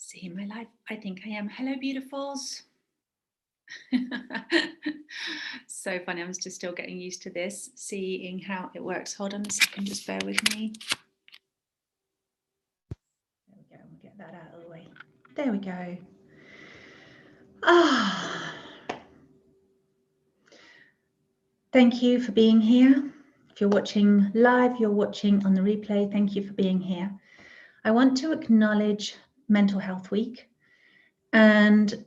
See my life. I think I am. Hello, beautifuls. So funny. I'm just still getting used to this, seeing how it works. Hold on a second. Just bear with me. There we go. We'll get that out of the way. There we go. Thank you for being here. If you're watching live, you're watching on the replay, thank you for being here. I want to acknowledge Mental Health Week. And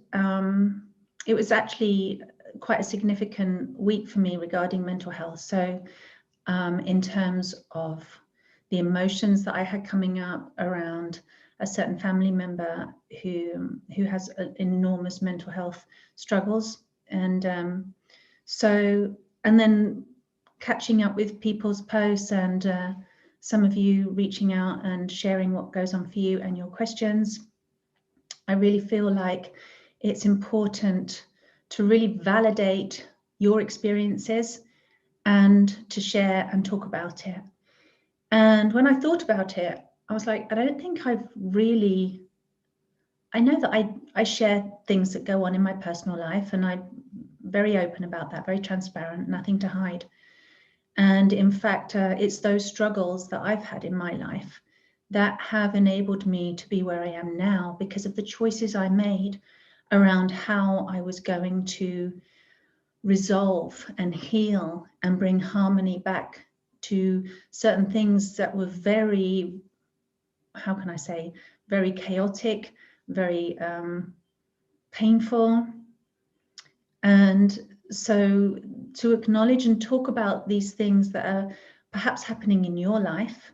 it was actually quite a significant week for me regarding mental health. So in terms of the emotions that I had coming up around a certain family member who has enormous mental health struggles. And and then catching up with people's posts and some of you reaching out and sharing what goes on for you and your questions. I really feel like it's important to really validate your experiences and to share and talk about it. And when I thought about it, I was like, I don't think I've really, I know that I share things that go on in my personal life, and I'm very open about that, very transparent, nothing to hide. And in fact, it's those struggles that I've had in my life that have enabled me to be where I am now because of the choices I made around how I was going to resolve and heal and bring harmony back to certain things that were very, how can I say, very chaotic, very painful. And so to acknowledge and talk about these things that are perhaps happening in your life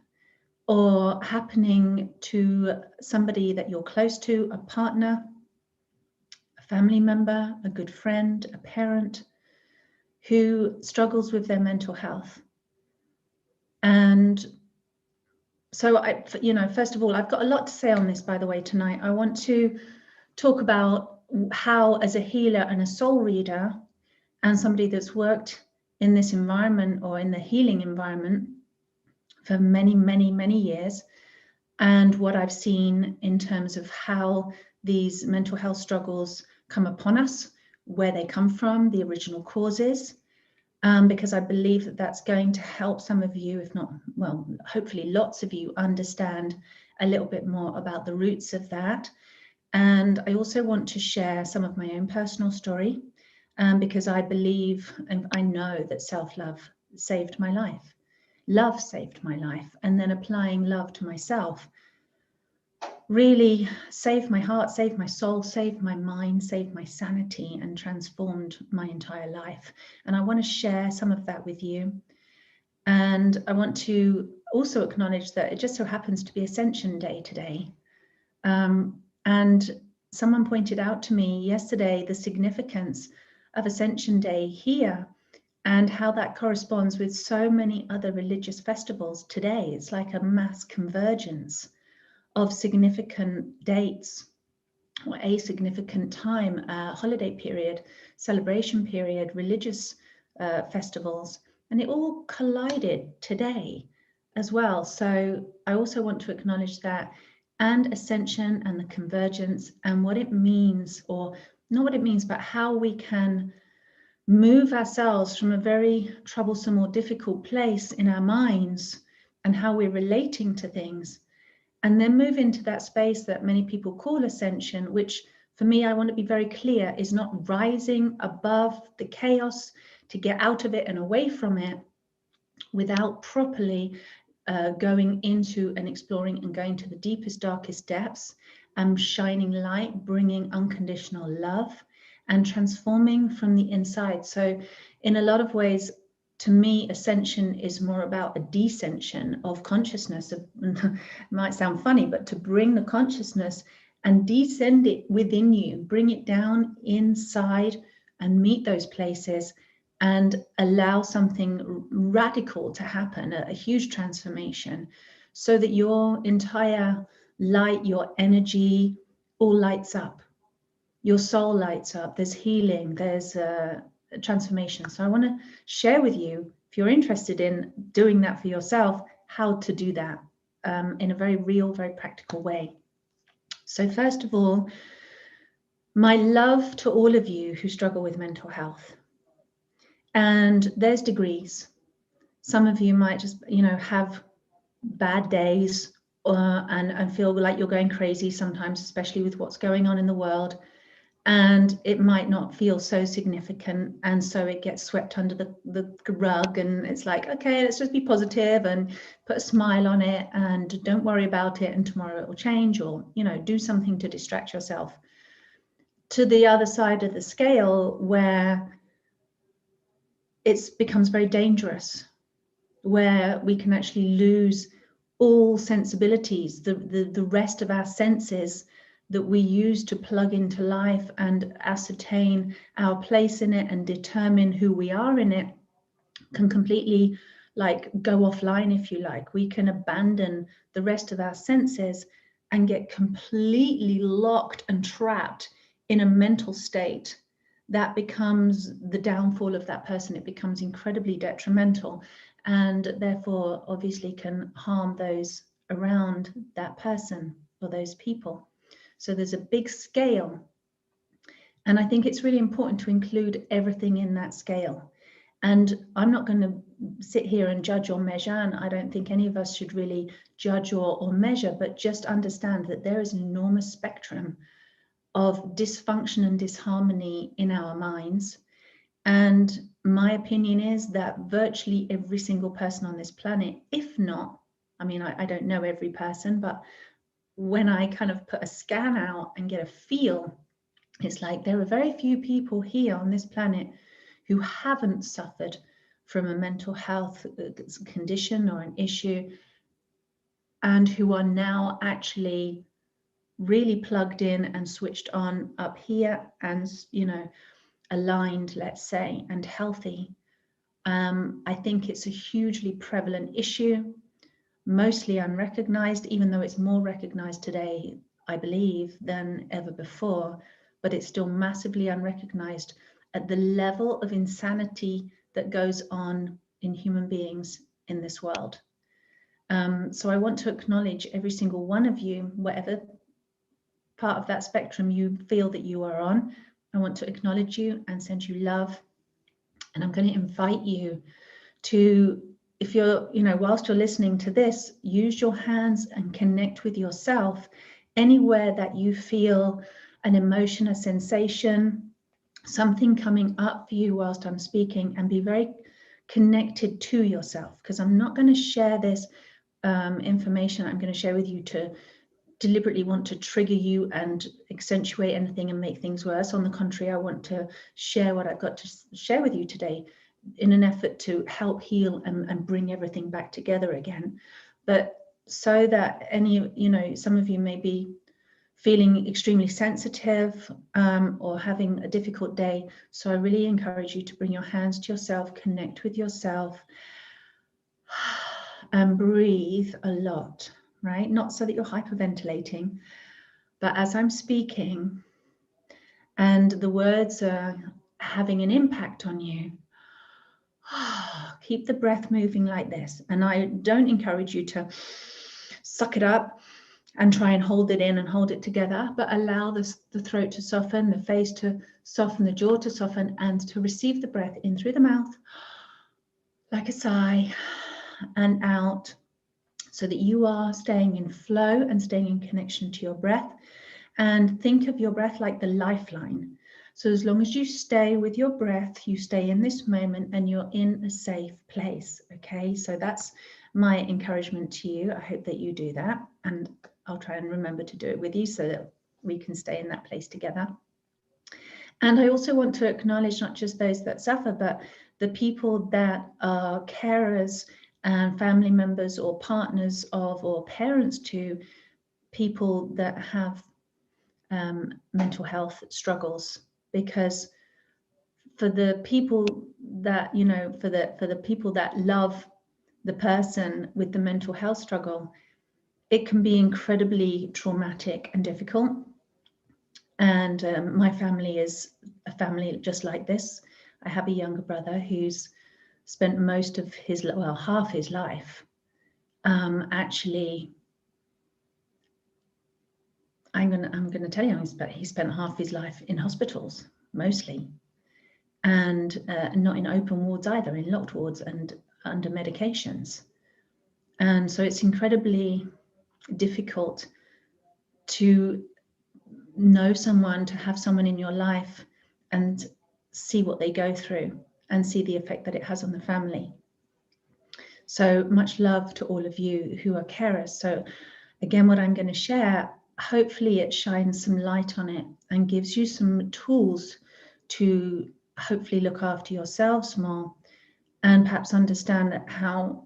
or happening to somebody that you're close to, a partner, a family member, a good friend, a parent who struggles with their mental health. And so first of all, I've got a lot to say on this, by the way, tonight. I want to talk about how, as a healer and a soul reader and somebody that's worked in this environment or in the healing environment for many, many, many years, and what I've seen in terms of how these mental health struggles come upon us, where they come from, the original causes, because I believe that that's going to help some of you, if not, well, hopefully lots of you, understand a little bit more about the roots of that. And I also want to share some of my own personal story, because I believe and I know that self-love saved my life. Love saved my life, and then applying love to myself really saved my heart, saved my soul, saved my mind, saved my sanity, and transformed my entire life. And I want to share some of that with you. And I want to also acknowledge that it just so happens to be Ascension Day today. And someone pointed out to me yesterday the significance of Ascension Day here and how that corresponds with so many other religious festivals today. It's like a mass convergence of significant dates or a significant time, holiday period, celebration period, religious festivals, and it all collided today as well. So I also want to acknowledge that, and Ascension and the convergence and what it means, or not what it means, but how we can move ourselves from a very troublesome or difficult place in our minds and how we're relating to things, and then move into that space that many people call Ascension, which for me, I want to be very clear, is not rising above the chaos to get out of it and away from it without properly going into and exploring and going to the deepest, darkest depths and shining light, bringing unconditional love and transforming from the inside. So in a lot of ways, to me, Ascension is more about a descension of consciousness. It might sound funny, but to bring the consciousness and descend it within you, bring it down inside and meet those places and allow something radical to happen, a huge transformation, so that your entire light, your energy, all lights up. Your soul lights up, there's healing, there's a transformation. So I want to share with you, if you're interested in doing that for yourself, how to do that in a very real, very practical way. So first of all, my love to all of you who struggle with mental health. And there's degrees. Some of you might just, have bad days and feel like you're going crazy sometimes, especially with what's going on in the world. And it might not feel so significant. And so it gets swept under the rug. And it's like, okay, let's just be positive and put a smile on it and don't worry about it. And tomorrow it will change, or, do something to distract yourself. To the other side of the scale, where it becomes very dangerous, where we can actually lose all sensibilities, the rest of our senses that we use to plug into life and ascertain our place in it and determine who we are in it, can completely go offline, if you like. We can abandon the rest of our senses and get completely locked and trapped in a mental state that becomes the downfall of that person. It becomes incredibly detrimental, and therefore obviously can harm those around that person or those people. So there's a big scale, and I think it's really important to include everything in that scale. And I'm not going to sit here and judge or measure, and I don't think any of us should really judge or measure, but just understand that there is an enormous spectrum of dysfunction and disharmony in our minds. And my opinion is that virtually every single person on this planet, if not, I don't know every person, but when I kind of put a scan out and get a feel, it's like there are very few people here on this planet who haven't suffered from a mental health condition or an issue, and who are now actually really plugged in and switched on up here and, aligned, let's say, and healthy. I think it's a hugely prevalent issue, mostly unrecognized, even though it's more recognized today, I believe, than ever before, but it's still massively unrecognized at the level of insanity that goes on in human beings in this world. So I want to acknowledge every single one of you, whatever part of that spectrum you feel that you are on. I want to acknowledge you and send you love. And I'm going to invite you to, if you're, whilst you're listening to this, use your hands and connect with yourself anywhere that you feel an emotion, a sensation, something coming up for you whilst I'm speaking, and be very connected to yourself, because I'm not going to share this information I'm going to share with you to deliberately want to trigger you and accentuate anything and make things worse. On the contrary, I want to share what I've got to share with you today in an effort to help heal and bring everything back together again. But so that some of you may be feeling extremely sensitive or having a difficult day. So I really encourage you to bring your hands to yourself, connect with yourself, and breathe a lot, right? Not so that you're hyperventilating, but as I'm speaking and the words are having an impact on you, keep the breath moving like this. And I don't encourage you to suck it up and try and hold it in and hold it together, but allow the throat to soften, the face to soften, the jaw to soften, and to receive the breath in through the mouth like a sigh and out, so that you are staying in flow and staying in connection to your breath. And think of your breath like the lifeline. So as long as you stay with your breath, you stay in this moment and you're in a safe place. Okay, so that's my encouragement to you. I hope that you do that, and I'll try and remember to do it with you so that we can stay in that place together. And I also want to acknowledge not just those that suffer, but the people that are carers and family members or partners of or parents to people that have mental health struggles. Because for the people that, for the people that love the person with the mental health struggle, it can be incredibly traumatic and difficult. And my family is a family just like this. I have a younger brother who's spent most of his, well, half his life actually I'm gonna tell you, he spent half his life in hospitals, mostly, and not in open wards either, in locked wards and under medications. And so it's incredibly difficult to know someone, to have someone in your life and see what they go through and see the effect that it has on the family. So much love to all of you who are carers. So again, what I'm going to share, hopefully it shines some light on it and gives you some tools to hopefully look after yourselves more and perhaps understand that how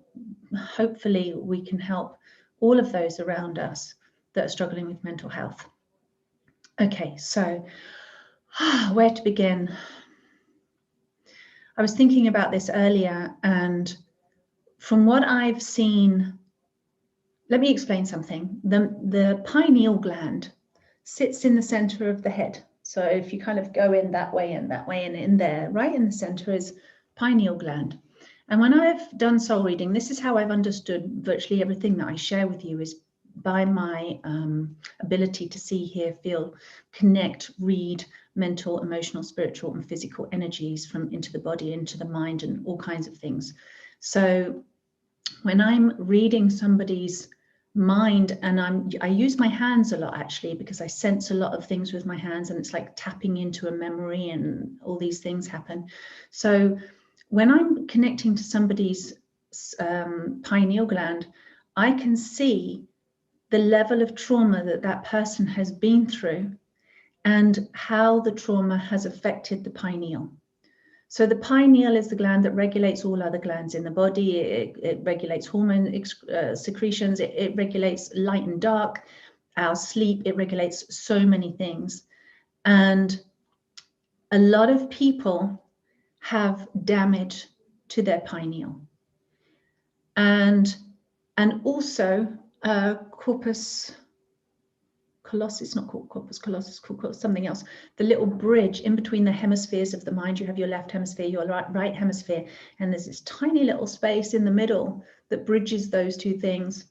hopefully we can help all of those around us that are struggling with mental health. Okay, so where to begin? I was thinking about this earlier, and from what I've seen, let me explain something. The pineal gland sits in the center of the head. So if you kind of go in that way and in there, right in the center is pineal gland. And when I've done soul reading, this is how I've understood virtually everything that I share with you, is by my ability to see, hear, feel, connect, read mental, emotional, spiritual, and physical energies from into the body, into the mind, and all kinds of things. So when I'm reading somebody's mind, and I use my hands a lot actually, because I sense a lot of things with my hands, and it's like tapping into a memory and all these things happen. So when I'm connecting to somebody's pineal gland, I can see the level of trauma that that person has been through and how the trauma has affected the pineal. So the pineal is the gland that regulates all other glands in the body. It regulates hormone secretions. It regulates light and dark, our sleep. It regulates so many things. And a lot of people have damage to their pineal. And also corpus callosum, it's not called corpus callosum, it's called something else. The little bridge in between the hemispheres of the mind. You have your left hemisphere, your right hemisphere, and there's this tiny little space in the middle that bridges those two things,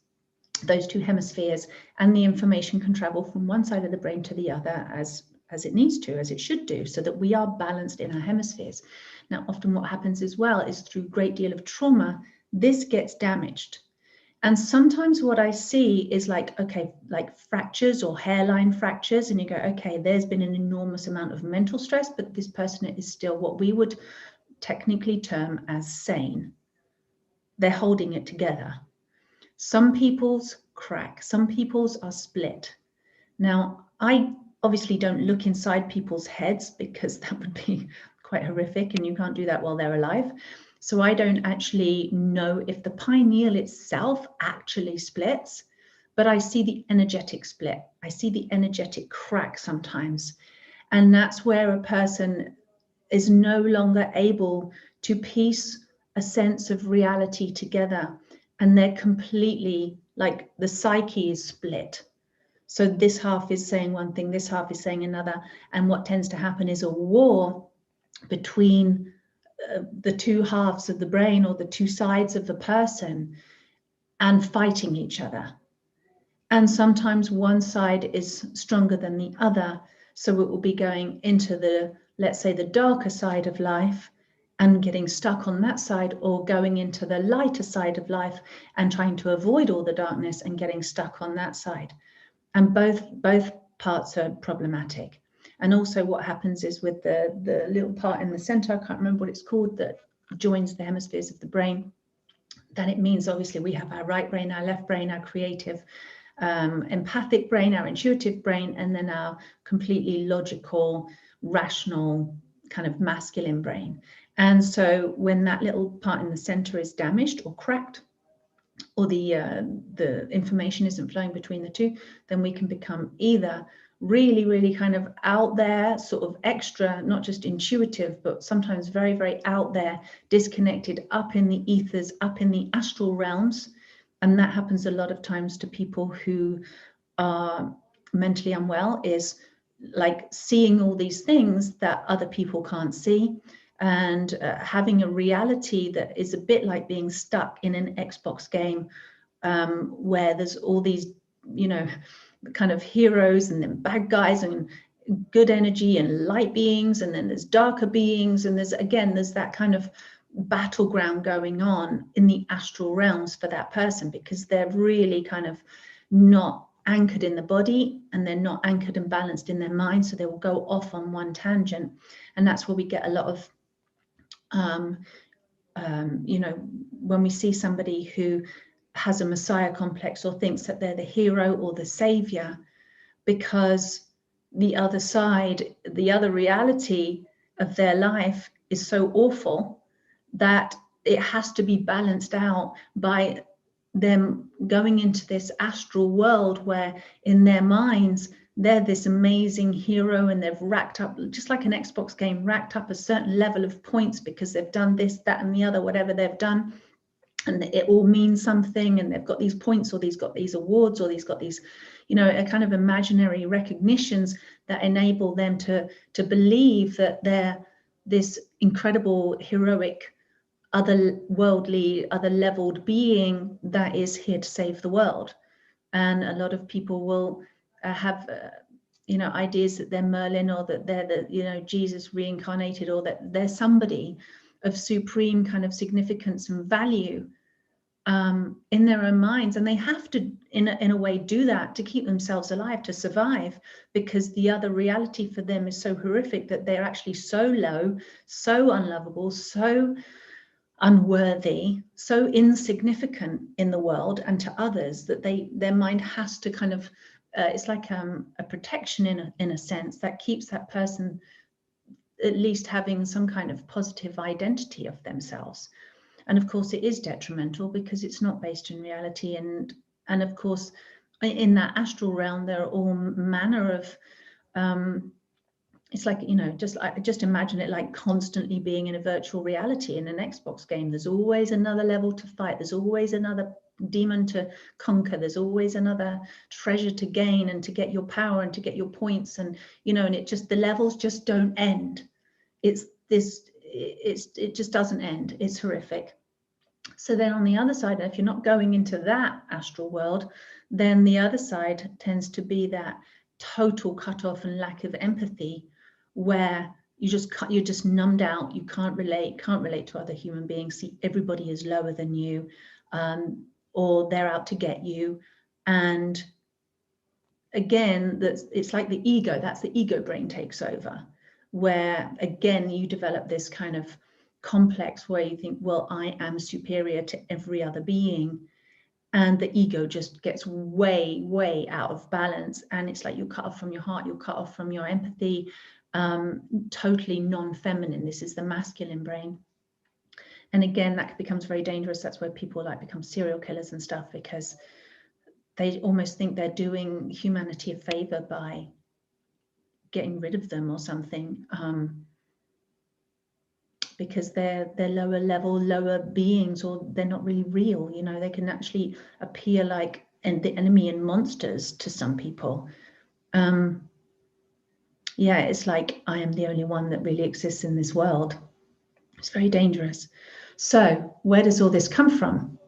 those two hemispheres, and the information can travel from one side of the brain to the other as it needs to, as it should do, so that we are balanced in our hemispheres. Now, often what happens as well is through a great deal of trauma, this gets damaged. And sometimes what I see is like, okay, like fractures or hairline fractures, and you go, okay, there's been an enormous amount of mental stress, but this person is still what we would technically term as sane. They're holding it together. Some people's crack, some people's are split. Now, I obviously don't look inside people's heads because that would be quite horrific, and you can't do that while they're alive. So I don't actually know if the pineal itself actually splits, but I see the energetic split. I see the energetic crack sometimes. And that's where a person is no longer able to piece a sense of reality together. And they're completely, like, the psyche is split. So this half is saying one thing, this half is saying another. And what tends to happen is a war between the two halves of the brain, or the two sides of the person, and fighting each other. And sometimes one side is stronger than the other. So it will be going into the, let's say, the darker side of life and getting stuck on that side, or going into the lighter side of life and trying to avoid all the darkness and getting stuck on that side. And both parts are problematic. And also what happens is with the little part in the center, I can't remember what it's called, that joins the hemispheres of the brain, then it means obviously we have our right brain, our left brain, our creative, empathic brain, our intuitive brain, and then our completely logical, rational, kind of masculine brain. And so when that little part in the center is damaged or cracked, or the information isn't flowing between the two, then we can become either really, really kind of out there, sort of extra, not just intuitive, but sometimes very, very out there, disconnected, up in the ethers, up in the astral realms. And that happens a lot of times to people who are mentally unwell, is like seeing all these things that other people can't see, and having a reality that is a bit like being stuck in an Xbox game, where there's all these, you know, kind of heroes and then bad guys and good energy and light beings, and then there's darker beings, and there's that kind of battleground going on in the astral realms for that person, because they're really kind of not anchored in the body, and they're not anchored and balanced in their mind, so they will go off on one tangent. And that's where we get a lot of when we see somebody who has a messiah complex or thinks that they're the hero or the savior, because the other side, the other reality of their life is so awful that it has to be balanced out by them going into this astral world where in their minds they're this amazing hero, and they've racked up, just like an Xbox game, racked up a certain level of points because they've done this, that, and the other, whatever they've done, and it all means something, and they've got these points, or they've got these awards, or they've got these, a kind of imaginary recognitions that enable them to believe that they're this incredible, heroic, otherworldly, other-leveled being that is here to save the world. And a lot of people will have ideas that they're Merlin, or that they're the Jesus reincarnated, or that they're somebody of supreme kind of significance and value in their own minds, and they have to in a way do that to keep themselves alive, to survive, because the other reality for them is so horrific that they're actually so low, so unlovable, so unworthy, so insignificant in the world and to others, that their mind has to kind of it's like a protection in a sense that keeps that person at least having some kind of positive identity of themselves. And of course it is detrimental because it's not based in reality, and of course in that astral realm there are all manner of it's like, just imagine it like constantly being in a virtual reality in an Xbox game. There's always another level to fight, there's always another demon to conquer, there's always another treasure to gain, and to get your power and to get your points, and and the levels just don't end. It just doesn't end. It's horrific. So then on the other side, if you're not going into that astral world, then the other side tends to be that total cutoff and lack of empathy, where you're just numbed out. You can't relate to other human beings. See, everybody is lower than you, or they're out to get you. And again, it's like the ego. That's the ego brain takes over, where again you develop this kind of complex where you think, well, I am superior to every other being, and the ego just gets way out of balance, and it's like you're cut off from your heart, you're cut off from your empathy, totally non-feminine. This is the masculine brain. And again, that becomes very dangerous. That's where people become serial killers and stuff, because they almost think they're doing humanity a favor by getting rid of them or something, because they're lower level, lower beings, or they're not really real. They can actually appear like the enemy and monsters to some people. Yeah, it's like, I am the only one that really exists in this world. It's very dangerous. So where does all this come from?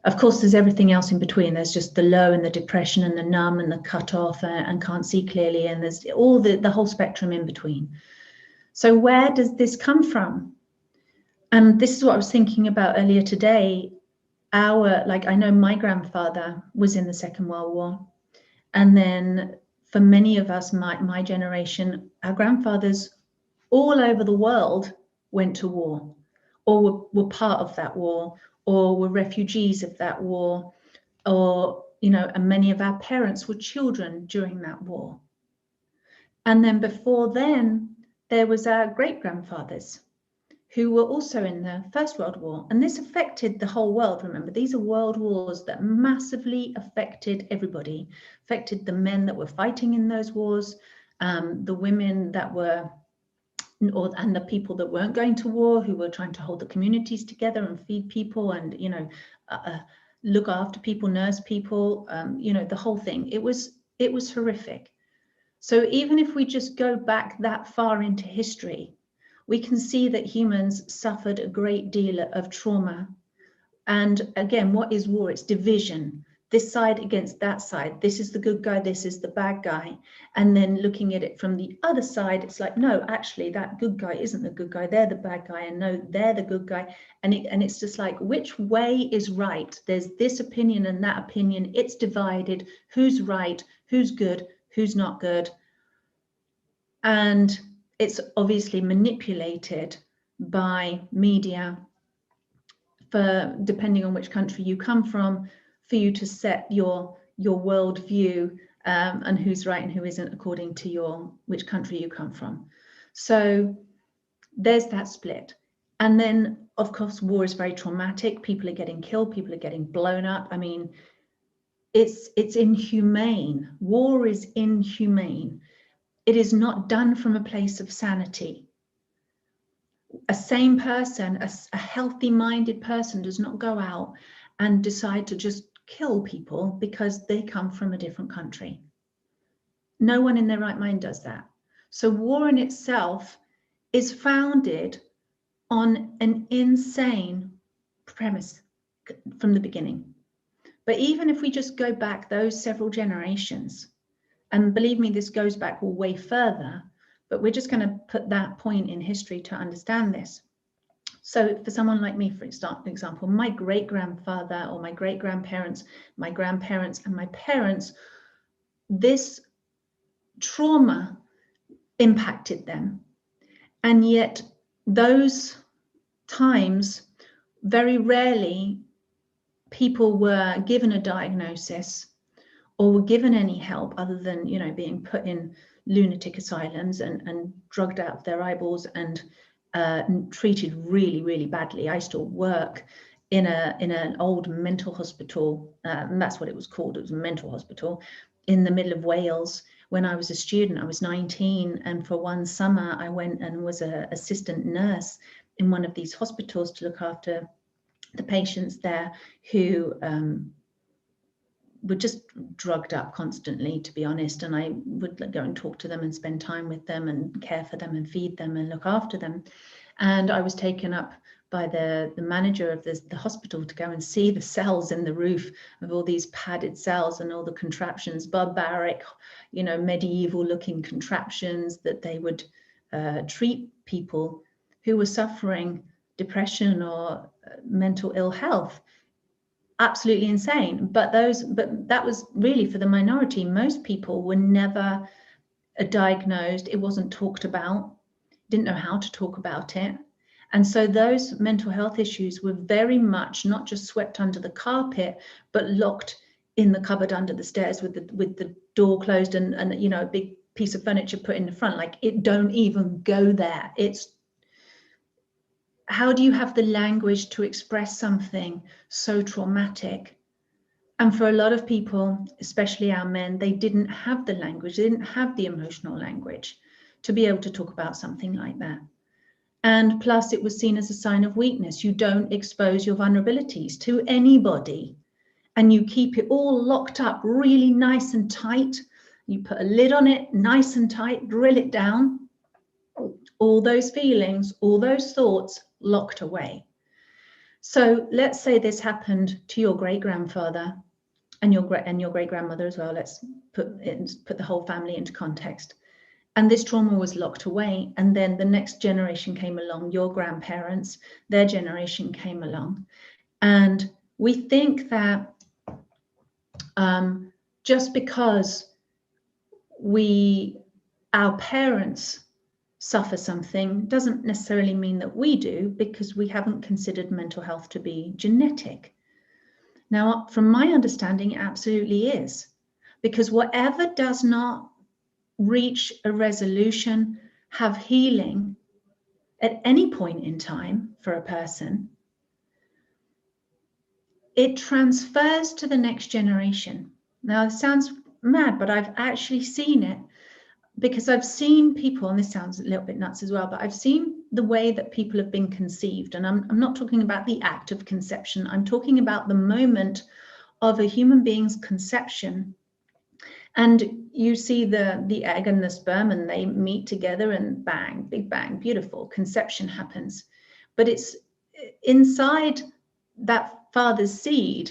Of course, there's everything else in between. There's just the low and the depression and the numb and the cut off and can't see clearly. And there's all the whole spectrum in between. So where does this come from? And this is what I was thinking about earlier today. I know my grandfather was in the Second World War. And then for many of us, my generation, our grandfathers all over the world went to war, or were part of that war, or were refugees of that war, or, and many of our parents were children during that war. And then before then, there was our great-grandfathers who were also in the First World War. And this affected the whole world. Remember, these are world wars that massively affected everybody, affected the men that were fighting in those wars, the women that were, and the people that weren't going to war, who were trying to hold the communities together and feed people and, look after people, nurse people, the whole thing. It was horrific. So even if we just go back that far into history, we can see that humans suffered a great deal of trauma. And again, what is war? It's division. this side against that side. This is the good guy, this is the bad guy. And then looking at it from the other side, it's like, no, actually that good guy isn't the good guy, they're the bad guy, and no, they're the good guy. And it's just like, which way is right? There's this opinion and that opinion, it's divided. Who's right, who's good, who's not good? And it's obviously manipulated by media, for depending on which country you come from, for you to set your worldview and who's right and who isn't according to which country you come from. So there's that split. And then, of course, war is very traumatic. People are getting killed. People are getting blown up. I mean, it's inhumane. War is inhumane. It is not done from a place of sanity. A sane person, a healthy-minded person does not go out and decide to just kill people because they come from a different country. No one in their right mind does that. So war in itself is founded on an insane premise from the beginning. But even if we just go back those several generations, and believe me, this goes back way further, but we're just going to put that point in history to understand this. So for someone like me, for example, my great-grandfather or my great-grandparents, my grandparents and my parents, this trauma impacted them. And yet those times, very rarely people were given a diagnosis or were given any help other than, you know, being put in lunatic asylums and drugged out of their eyeballs and treated really, really badly. I used to work in an old mental hospital, and that's what it was called. It was a mental hospital in the middle of Wales. When I was a student, I was 19, and for one summer I went and was an assistant nurse in one of these hospitals to look after the patients there who were just drugged up constantly, to be honest. And I would go and talk to them and spend time with them and care for them and feed them and look after them. And I was taken up by the manager of the hospital to go and see the cells in the roof of all these padded cells and all the contraptions, barbaric, you know, medieval looking contraptions that they would treat people who were suffering depression or mental ill health. Absolutely insane. But that was really for the minority. Most people were never diagnosed. It wasn't talked about, didn't know how to talk about it. And so those mental health issues were very much not just swept under the carpet, but locked in the cupboard under the stairs with the door closed and you know, a big piece of furniture put in the front. Like, it don't even go there. It's, how do you have the language to express something so traumatic? And for a lot of people, especially our men, they didn't have the language, they didn't have the emotional language to be able to talk about something like that. And plus, it was seen as a sign of weakness. You don't expose your vulnerabilities to anybody, and you keep it all locked up really nice and tight. You put a lid on it, nice and tight, drill it down. All those feelings, all those thoughts locked away. So let's say this happened to your great-grandfather and your great-grandmother as well. Let's put the whole family into context. And this trauma was locked away. And then the next generation came along, your grandparents, their generation came along. And we think that just because our parents suffer something doesn't necessarily mean that we do, because we haven't considered mental health to be genetic. Now, from my understanding, it absolutely is, because whatever does not reach a resolution, have healing at any point in time for a person, it transfers to the next generation. Now, it sounds mad, but I've actually seen it, because I've seen people, and this sounds a little bit nuts as well, but I've seen the way that people have been conceived. And I'm not talking about the act of conception. I'm talking about the moment of a human being's conception. And you see the egg and the sperm, and they meet together, and bang, big bang, beautiful, conception happens. But it's inside that father's seed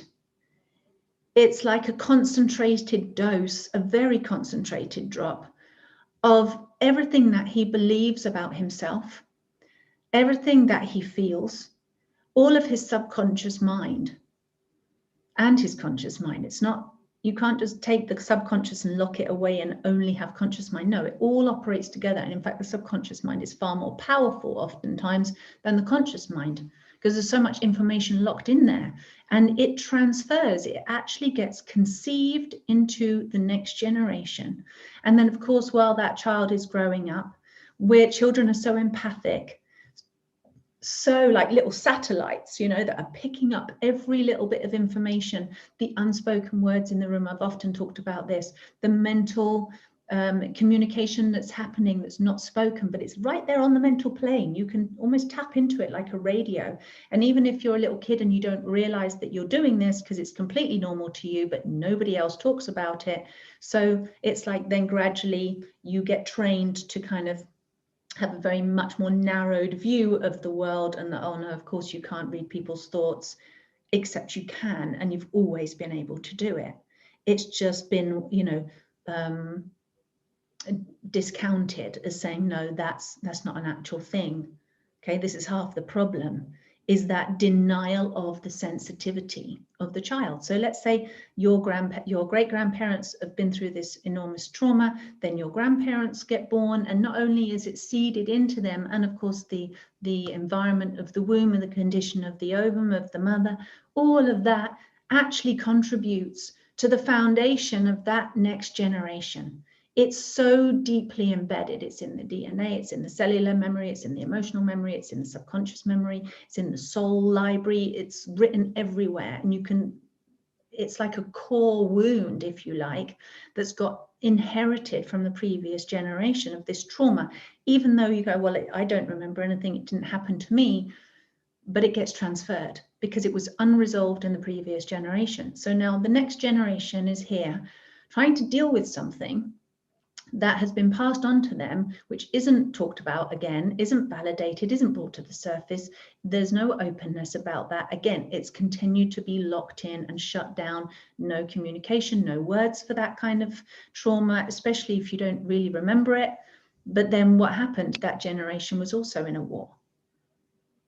it's like a concentrated dose, a very concentrated drop of everything that he believes about himself, everything that he feels, all of his subconscious mind and his conscious mind. It's not, you can't just take the subconscious and lock it away and only have conscious mind. No, it all operates together. And in fact, the subconscious mind is far more powerful oftentimes than the conscious mind, because there's so much information locked in there, and it transfers, it actually gets conceived into the next generation. And then, of course, while that child is growing up, where children are so empathic, so like little satellites, you know, that are picking up every little bit of information, the unspoken words in the room. I've often talked about this, the mental communication that's happening, that's not spoken, but it's right there on the mental plane. You can almost tap into it like a radio. And even if you're a little kid and you don't realize that you're doing this, because it's completely normal to you, but nobody else talks about it. So it's like then gradually you get trained to kind of have a very much more narrowed view of the world, and that, oh no, of course you can't read people's thoughts, except you can, and you've always been able to do it. It's just been, you know, discounted as saying, no, that's not an actual thing. Okay, this is half the problem, is that denial of the sensitivity of the child. So let's say your great-grandparents have been through this enormous trauma, then your grandparents get born, and not only is it seeded into them, and of course the environment of the womb and the condition of the ovum of the mother, all of that actually contributes to the foundation of that next generation. It's so deeply embedded. It's in the DNA, it's in the cellular memory, it's in the emotional memory, it's in the subconscious memory, it's in the soul library, it's written everywhere. And you can, it's like a core wound, if you like, that's got inherited from the previous generation of this trauma. Even though you go, well, I don't remember anything, it didn't happen to me, but it gets transferred because it was unresolved in the previous generation. So now the next generation is here trying to deal with something that has been passed on to them, which isn't talked about again, isn't validated, isn't brought to the surface. There's no openness about that. Again, it's continued to be locked in and shut down. No communication, no words for that kind of trauma, especially if you don't really remember it. But then what happened? That generation was also in a war.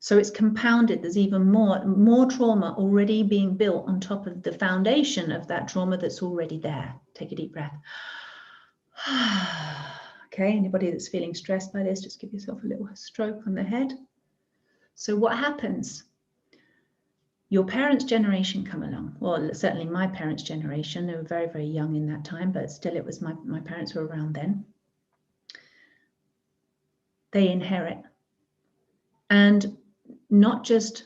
So it's compounded. There's even more trauma already being built on top of the foundation of that trauma that's already there. Take a deep breath. Okay, anybody that's feeling stressed by this, just give yourself a little stroke on the head. So what happens? Your parents' generation come along. Well, certainly my parents' generation, they were very, very young in that time, but still it was my parents were around then. They inherit. And not just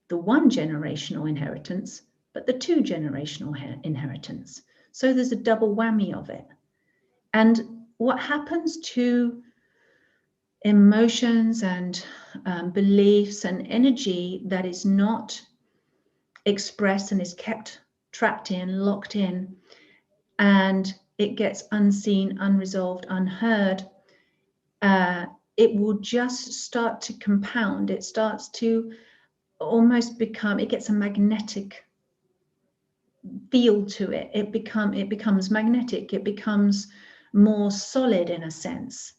the one generational inheritance, but the two generational inheritance. So there's a double whammy of it. And what happens to emotions and beliefs and energy that is not expressed and is kept trapped in, locked in, and it gets unseen, unresolved, unheard, it will just start to compound. It starts to almost become, it gets a magnetic feel to it. It becomes magnetic. It becomes more solid in a sense.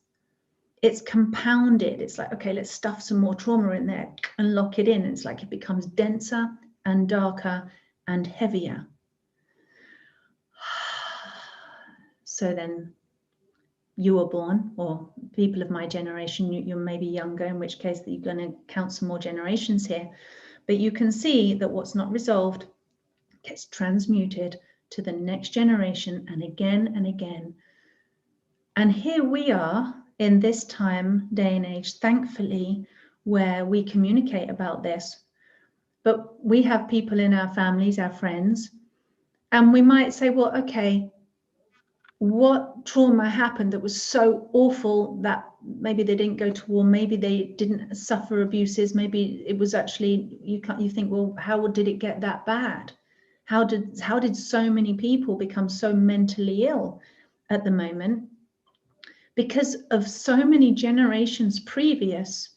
It's compounded. It's like, okay, let's stuff some more trauma in there and lock it in. It's like it becomes denser and darker and heavier. So then you were born, or people of my generation, you're maybe younger, in which case that you're going to count some more generations here. But you can see that what's not resolved gets transmuted to the next generation, and again and again. And here we are in this time, day and age, thankfully, where we communicate about this. But we have people in our families, our friends, and we might say, well, okay, what trauma happened that was so awful that maybe they didn't go to war, maybe they didn't suffer abuses, maybe it was actually, you think, well, how did it get that bad? How did so many people become so mentally ill at the moment? Because of so many generations previous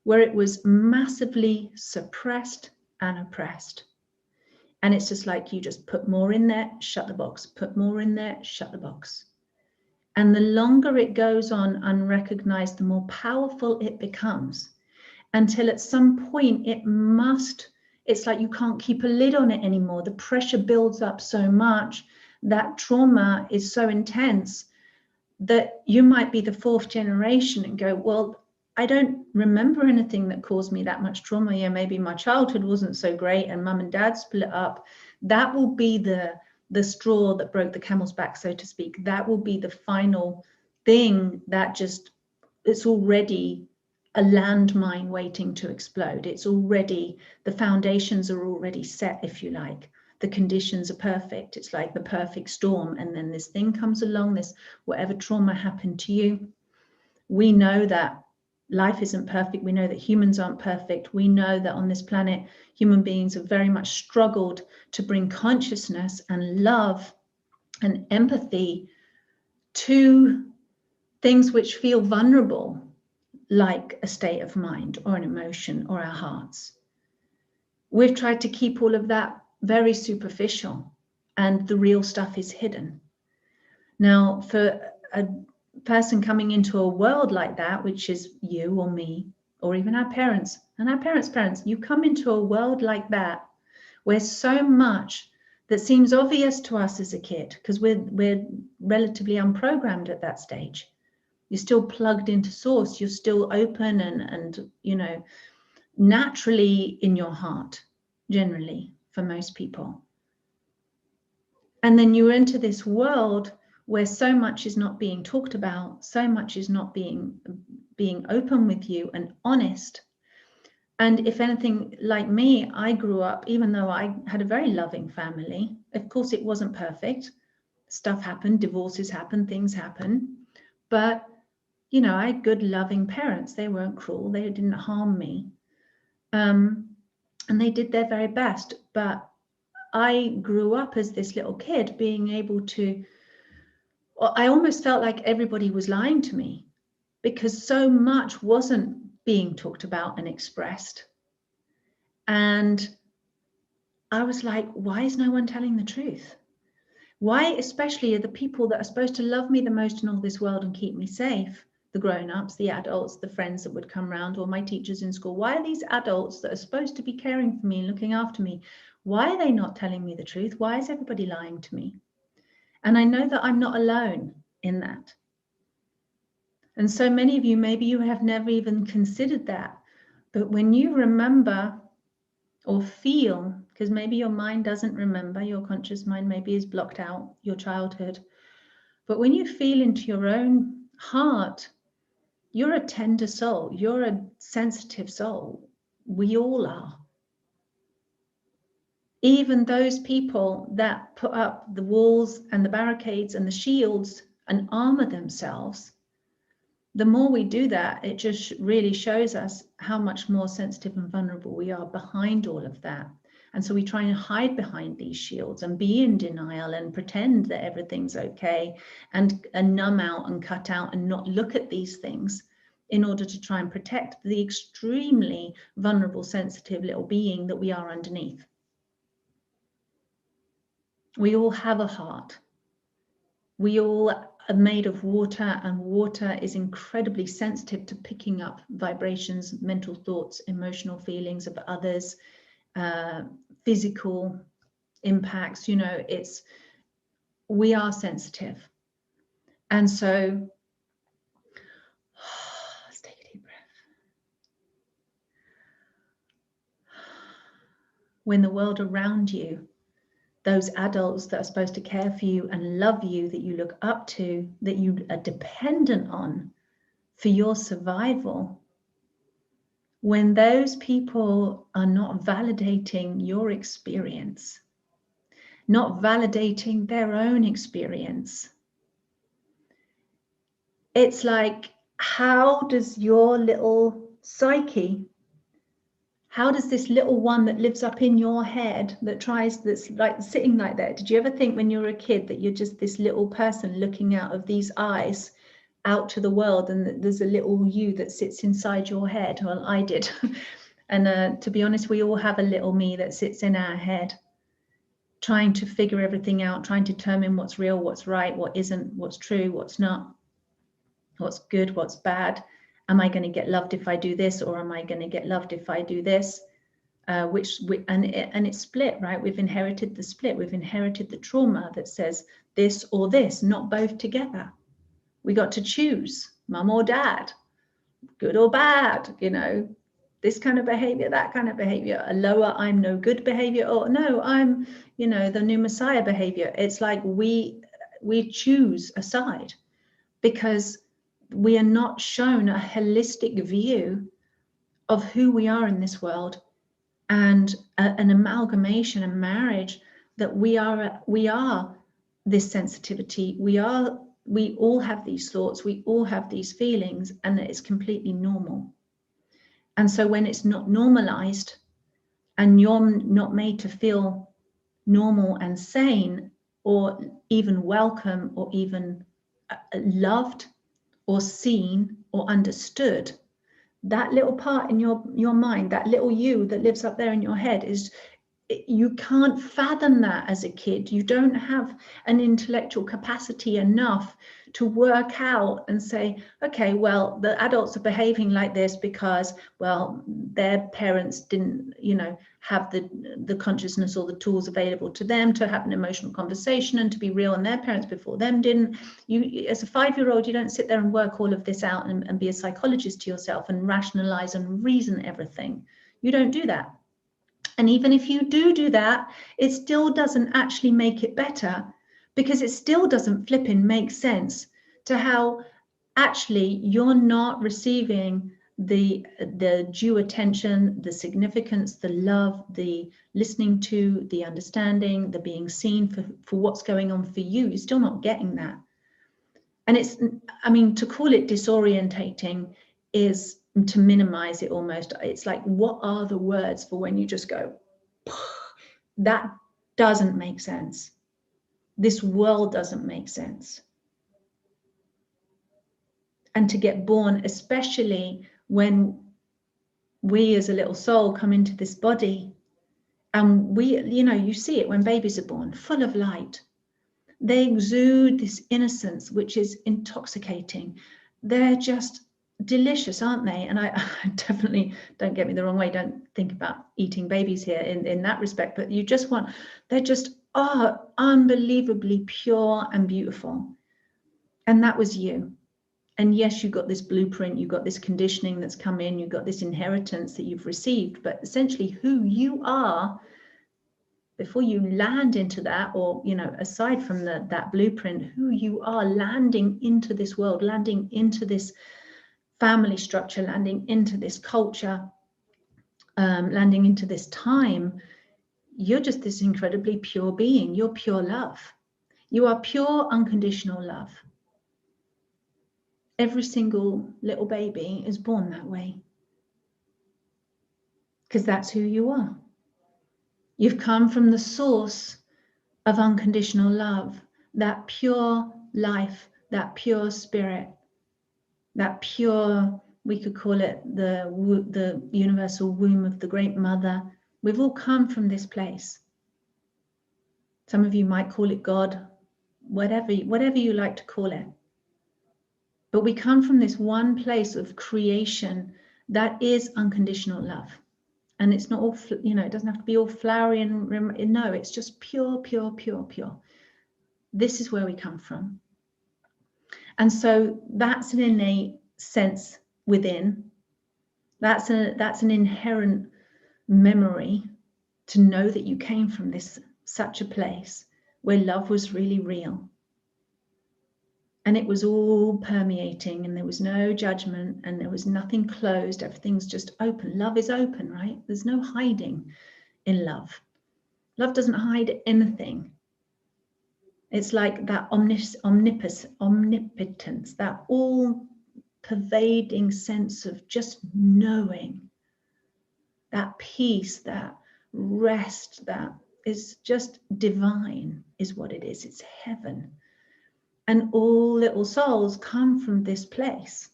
where it was massively suppressed and oppressed. And it's just like you just put more in there, shut the box, put more in there, shut the box. And the longer it goes on unrecognized, the more powerful it becomes, until at some point it's like you can't keep a lid on it anymore. The pressure builds up so much, that trauma is so intense that you might be the fourth generation and go, well, I don't remember anything that caused me that much trauma. Yeah, maybe my childhood wasn't so great and mum and dad split up. That will be the straw that broke the camel's back, so to speak. That will be the final thing that just, it's already a landmine waiting to explode. It's already, the foundations are already set, if you like. The conditions are perfect. It's like the perfect storm. And then this thing comes along, this whatever trauma happened to you. We know that life isn't perfect. We know that humans aren't perfect. We know that on this planet, human beings have very much struggled to bring consciousness and love and empathy to things which feel vulnerable, like a state of mind or an emotion or our hearts. We've tried to keep all of that very superficial, and the real stuff is hidden. Now, for a person coming into a world like that, which is you or me, or even our parents and our parents, you come into a world like that, where so much that seems obvious to us as a kid, because we're relatively unprogrammed at that stage. You're still plugged into source. You're still open and you know, naturally in your heart, generally, for most people. And then you enter this world where so much is not being talked about, so much is not being open with you and honest. And if anything, like me, I grew up, even though I had a very loving family, of course it wasn't perfect. Stuff happened, divorces happened, things happen. But, you know, I had good, loving parents. They weren't cruel. They didn't harm me. And they did their very best. But I grew up as this little kid being able to, I almost felt like everybody was lying to me, because so much wasn't being talked about and expressed. And I was like, why is no one telling the truth? Why, especially, are the people that are supposed to love me the most in all this world and keep me safe, the grown-ups, the adults, the friends that would come round, or my teachers in school, why are these adults that are supposed to be caring for me and looking after me, why are they not telling me the truth? Why is everybody lying to me? And I know that I'm not alone in that. And so many of you, maybe you have never even considered that. But when you remember or feel, because maybe your mind doesn't remember, your conscious mind maybe is blocked out, your childhood. But when you feel into your own heart, you're a tender soul, you're a sensitive soul. We all are. Even those people that put up the walls and the barricades and the shields and armor themselves, the more we do that, it just really shows us how much more sensitive and vulnerable we are behind all of that. And so we try and hide behind these shields and be in denial and pretend that everything's okay, and numb out and cut out and not look at these things in order to try and protect the extremely vulnerable, sensitive little being that we are underneath. We all have a heart. We all are made of water, and water is incredibly sensitive to picking up vibrations, mental thoughts, emotional feelings of others, physical impacts. You know, we are sensitive. And so let's take a deep breath. When the world around you, those adults that are supposed to care for you and love you, that you look up to, that you are dependent on for your survival, when those people are not validating your experience, not validating their own experience, it's like, how does your little psyche, how does this little one that lives up in your head that tries, that's like sitting like that, did you ever think when you were a kid that you're just this little person looking out of these eyes out to the world, and that there's a little you that sits inside your head? Well, I did. And to be honest, we all have a little me that sits in our head. trying to figure everything out, trying to determine what's real, what's right, what isn't, what's true, what's not, what's good, what's bad. Am I going to get loved if I do this, or am I going to get loved if I do this? And it's split, right? We've inherited the split. We've inherited the trauma that says this or this, not both together. We got to choose, mum or dad, good or bad, you know, this kind of behavior, that kind of behavior, a lower I'm no good behavior, or no, I'm, you know, the new Messiah behavior. It's like we choose a side because we are not shown a holistic view of who we are in this world, and an amalgamation, a marriage that we are this sensitivity, we all have these thoughts, we all have these feelings, and that it's completely normal. And so when it's not normalized and you're not made to feel normal and sane, or even welcome, or even loved or seen or understood, that little part in your mind, that little you that lives up there in your head, is, you can't fathom that as a kid. You don't have an intellectual capacity enough to work out and say, okay, well, the adults are behaving like this because, well, their parents didn't, you know, have the consciousness or the tools available to them to have an emotional conversation and to be real, and their parents before them didn't. You, as a 5-year-old, you don't sit there and work all of this out and be a psychologist to yourself and rationalize and reason everything. You don't do that. And even if you do that, it still doesn't actually make it better, because it still doesn't flipping make sense to how actually you're not receiving the due attention, the significance, the love, the listening to, the understanding, the being seen for what's going on for you. You're still not getting that. And it's, I mean, to call it disorientating is to minimize it almost. It's like, what are the words for when you just go, that doesn't make sense. This world doesn't make sense. And to get born, especially when we as a little soul come into this body, and we, you know, you see it when babies are born, full of light. They exude this innocence, which is intoxicating. They're just delicious, aren't they? And I definitely, don't get me the wrong way, don't think about eating babies here in that respect, but you just want, they're just unbelievably pure and beautiful. And that was you. And yes, you got this blueprint, you got this conditioning that's come in, you got this inheritance that you've received, but essentially who you are before you land into that, or, you know, aside from that blueprint, who you are landing into this world, landing into this family structure, landing into this culture, landing into this time, you're just this incredibly pure being. You're pure love. You are pure unconditional love. Every single little baby is born that way, because that's who you are. You've come from the source of unconditional love, that pure life, that pure spirit, that pure, we could call it the universal womb of the great mother. We've all come from this place. Some of you might call it God, whatever you like to call it. But we come from this one place of creation that is unconditional love. And it's not all, you know, it doesn't have to be all flowery and no, it's just pure, pure, pure, pure. This is where we come from. And so that's an innate sense within. That's an inherent memory to know that you came from such a place where love was really real. And it was all permeating, and there was no judgment, and there was nothing closed. Everything's just open. Love is open, right? There's no hiding in love. Love doesn't hide anything. It's like that omnipotence, that all-pervading sense of just knowing, that peace, that rest, that is just divine, is what it is. It's heaven. And all little souls come from this place.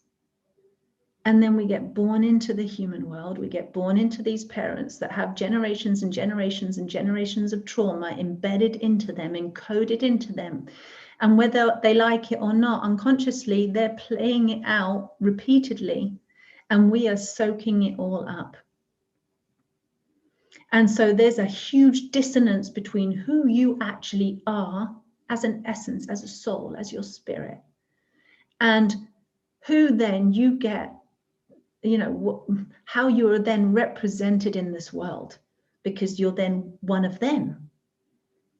And then we get born into the human world. We get born into these parents that have generations and generations and generations of trauma embedded into them, encoded into them. And whether they like it or not, unconsciously, they're playing it out repeatedly. And we are soaking it all up. And so there's a huge dissonance between who you actually are as an essence, as a soul, as your spirit, and who then you get, you know, how you are then represented in this world, because you're then one of them.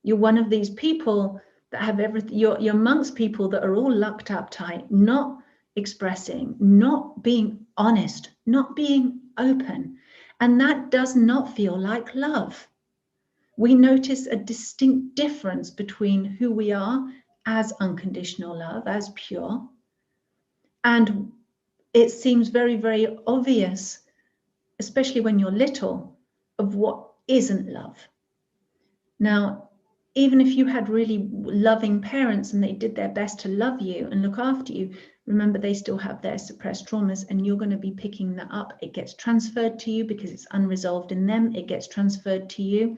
You're one of these people that have everything. You're amongst people that are all locked up tight, not expressing, not being honest, not being open. And that does not feel like love. We notice a distinct difference between who we are as unconditional love, as pure, and it seems very, very obvious, especially when you're little, of what isn't love. Now, even if you had really loving parents and they did their best to love you and look after you, remember they still have their suppressed traumas, and you're going to be picking that up. It gets transferred to you because it's unresolved in them. It gets transferred to you.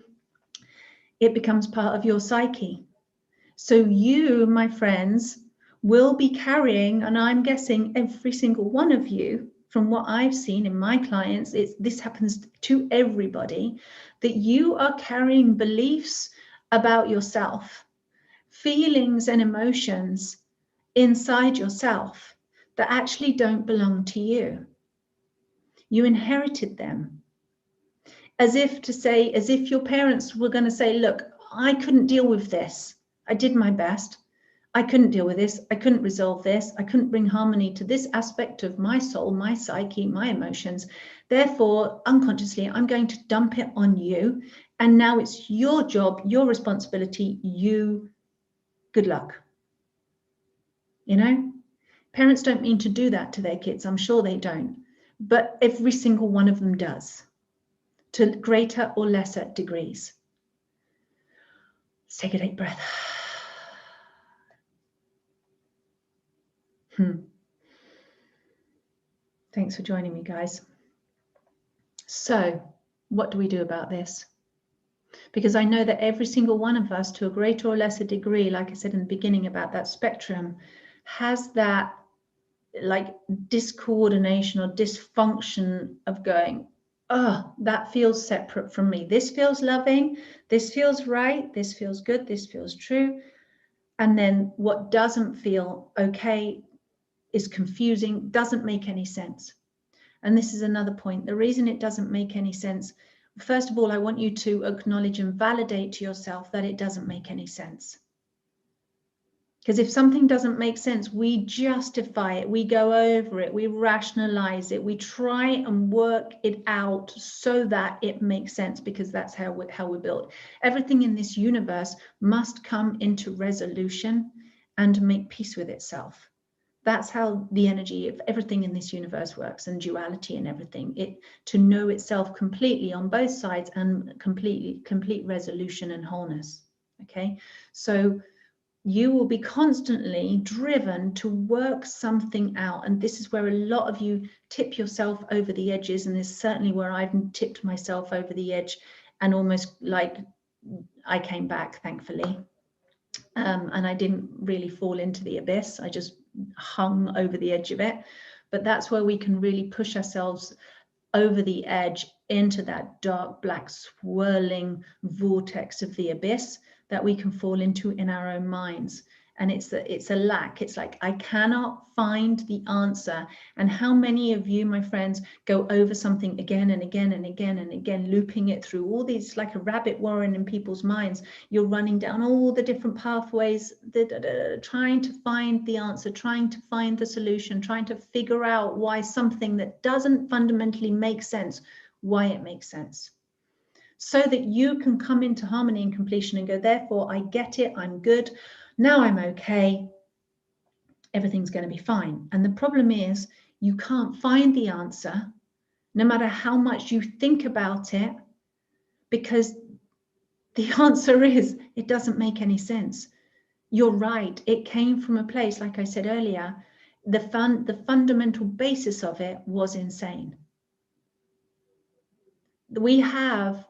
It becomes part of your psyche. So you, my friends, will be carrying, and I'm guessing every single one of you, from what I've seen in my clients, this happens to everybody, that you are carrying beliefs about yourself, feelings and emotions inside yourself that actually don't belong to you. You inherited them. As if to say, as if your parents were going to say, look, I couldn't deal with this. I did my best. I couldn't deal with this. I couldn't resolve this. I couldn't bring harmony to this aspect of my soul, my psyche, my emotions. Therefore, unconsciously, I'm going to dump it on you. And now it's your job, your responsibility, you, good luck. You know, parents don't mean to do that to their kids. I'm sure they don't. But every single one of them does, to greater or lesser degrees. Let's take a deep breath. Thanks for joining me, guys. So, what do we do about this? Because I know that every single one of us, to a greater or lesser degree, like I said in the beginning about that spectrum, has that like discoordination or dysfunction of going, oh, that feels separate from me. This feels loving. This feels right. This feels good. This feels true. And then what doesn't feel okay is confusing, doesn't make any sense. And this is another point. The reason it doesn't make any sense, first of all, I want you to acknowledge and validate to yourself that it doesn't make any sense. Because if something doesn't make sense, we justify it, we go over it, we rationalize it, we try and work it out so that it makes sense, because that's how we're built. Everything in this universe must come into resolution and make peace with itself. That's how the energy of everything in this universe works, and duality and everything. It to know itself completely on both sides and complete resolution and wholeness. Okay, so you will be constantly driven to work something out, and this is where a lot of you tip yourself over the edges, and this is certainly where I've tipped myself over the edge, and almost like I came back, thankfully. And I didn't really fall into the abyss. I just hung over the edge of it. But that's where we can really push ourselves over the edge into that dark, black, swirling vortex of the abyss that we can fall into in our own minds. And it's a lack. It's like, I cannot find the answer. And how many of you, my friends, go over something again and again and again and again, looping it through all these, like a rabbit warren in people's minds. You're running down all the different pathways, trying to find the answer, trying to find the solution, trying to figure out why something that doesn't fundamentally make sense, why it makes sense. So that you can come into harmony and completion and go, therefore, I get it, I'm good. Now I'm okay, everything's going to be fine. And the problem is you can't find the answer no matter how much you think about it, because the answer is it doesn't make any sense. You're right. It came from a place, like I said earlier, the fundamental basis of it was insane. We have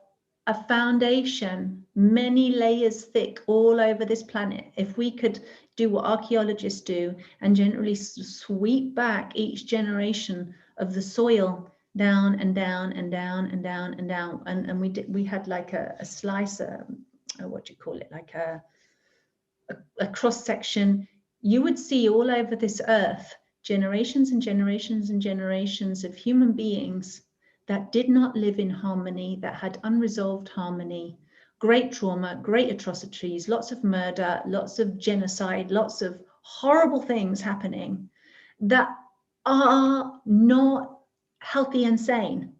a foundation many layers thick all over this planet. If we could do what archaeologists do and generally sweep back each generation of the soil down and down and down and down and down, and we had like a slice, what do you call it, like a cross section, you would see all over this earth generations and generations and generations of human beings that did not live in harmony, that had unresolved harmony, great trauma, great atrocities, lots of murder, lots of genocide, lots of horrible things happening that are not healthy and sane.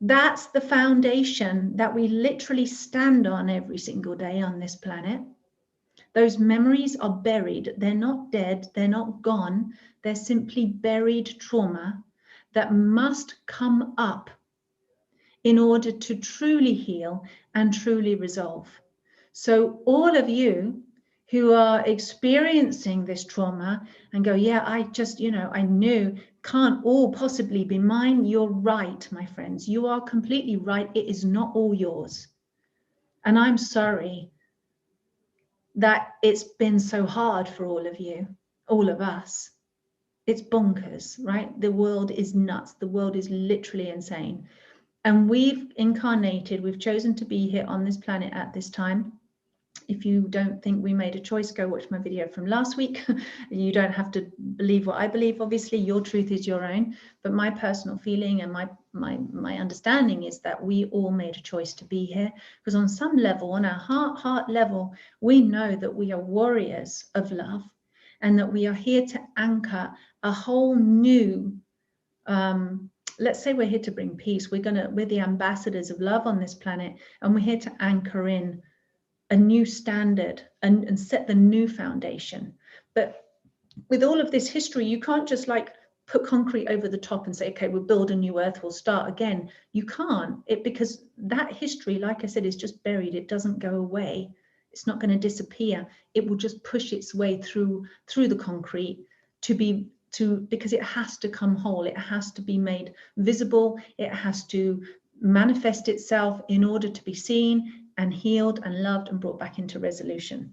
That's the foundation that we literally stand on every single day on this planet. Those memories are buried. They're not dead. They're not gone. They're simply buried trauma that must come up in order to truly heal and truly resolve. So all of you who are experiencing this trauma and go, yeah, I just, I knew, can't all possibly be mine. You're right, my friends. You are completely right. It is not all yours. And I'm sorry that it's been so hard for all of you, all of us. It's bonkers, right? The world is nuts. The world is literally insane. And we've incarnated, we've chosen to be here on this planet at this time. If you don't think we made a choice, go watch my video from last week. You don't have to believe what I believe. Obviously, your truth is your own. But my personal feeling and my understanding is that we all made a choice to be here. Because on some level, on our heart level, we know that we are warriors of love and that we are here to anchor a whole new, let's say we're here to bring peace. We're the ambassadors of love on this planet, and we're here to anchor in a new standard and set the new foundation. But with all of this history, you can't just like put concrete over the top and say, okay, we'll build a new earth, we'll start again. You can't, because that history, like I said, is just buried. It doesn't go away. It's not going to disappear. It will just push its way through the concrete because it has to come whole. It has to be made visible. It has to manifest itself in order to be seen and healed and loved and brought back into resolution.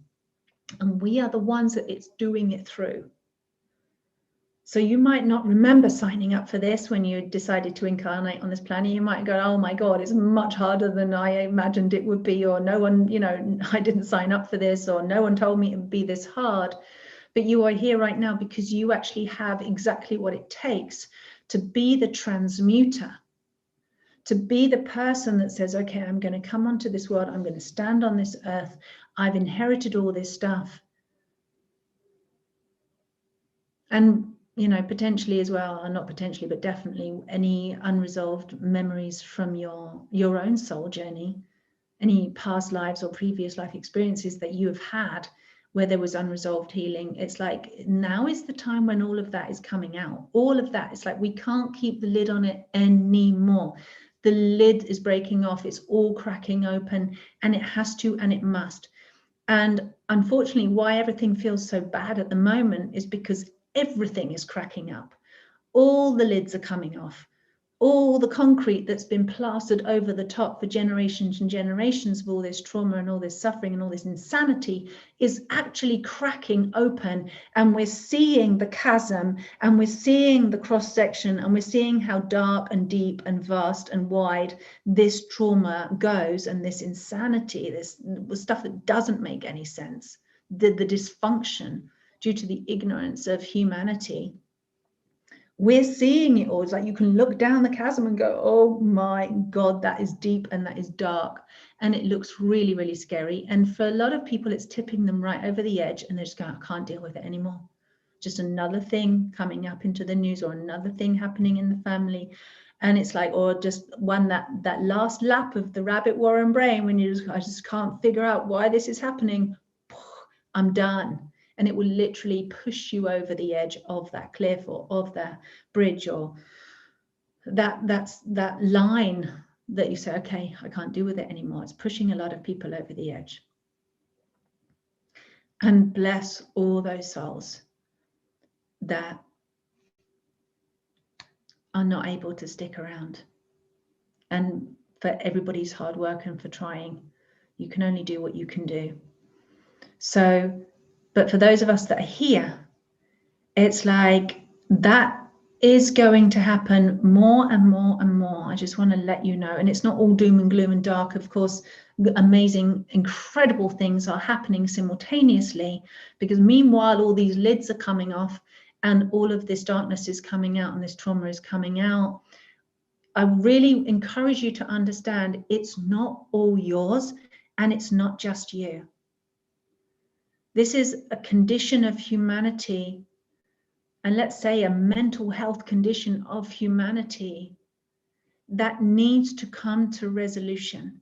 And we are the ones that it's doing it through. So you might not remember signing up for this when you decided to incarnate on this planet. You might go, oh my God, it's much harder than I imagined it would be, or no one, I didn't sign up for this, or no one told me it would be this hard. But you are here right now because you actually have exactly what it takes to be the transmuter, to be the person that says, okay, I'm going to come onto this world. I'm going to stand on this earth. I've inherited all this stuff. And, potentially as well, or not potentially, but definitely any unresolved memories from your own soul journey, any past lives or previous life experiences that you have had where there was unresolved healing. It's like now is the time when all of that is coming out. All of that. It's like we can't keep the lid on it anymore. The lid is breaking off. It's all cracking open, and it has to, and it must. And unfortunately, why everything feels so bad at the moment is because everything is cracking up. All the lids are coming off. All the concrete that's been plastered over the top for generations and generations of all this trauma and all this suffering and all this insanity is actually cracking open, and we're seeing the chasm, and we're seeing the cross section, and we're seeing how dark and deep and vast and wide this trauma goes, and this insanity, this stuff that doesn't make any sense, the dysfunction due to the ignorance of humanity. We're seeing it all. It's like you can look down the chasm and go, oh my God, that is deep and that is dark. And it looks really, really scary. And for a lot of people, it's tipping them right over the edge, and they're just going, I can't deal with it anymore. Just another thing coming up into the news, or another thing happening in the family. And it's like, or just one that last lap of the rabbit warren brain when I just can't figure out why this is happening. I'm done. And it will literally push you over the edge of that cliff or of that bridge, or that line that you say, okay, I can't deal with it anymore. It's pushing a lot of people over the edge. And bless all those souls that are not able to stick around. And for everybody's hard work and for trying, you can only do what you can do. So, but for those of us that are here, it's like that is going to happen more and more and more. I just want to let you know. And it's not all doom and gloom and dark. Of course, amazing, incredible things are happening simultaneously, because meanwhile, all these lids are coming off and all of this darkness is coming out and this trauma is coming out. I really encourage you to understand it's not all yours and it's not just you. This is a condition of humanity, and let's say a mental health condition of humanity that needs to come to resolution.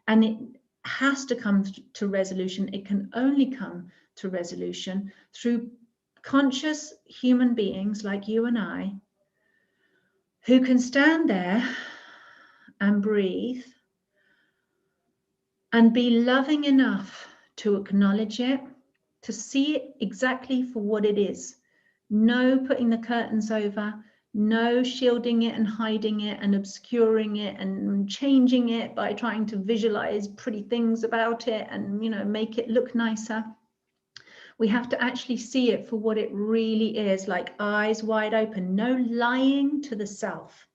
And it has to come to resolution. It can only come to resolution through conscious human beings like you and I, who can stand there and breathe and be loving enough to acknowledge it, to see it exactly for what it is. No putting the curtains over, no shielding it and hiding it and obscuring it and changing it by trying to visualize pretty things about it and, you know, make it look nicer. We have to actually see it for what it really is, like eyes wide open. No lying to the self.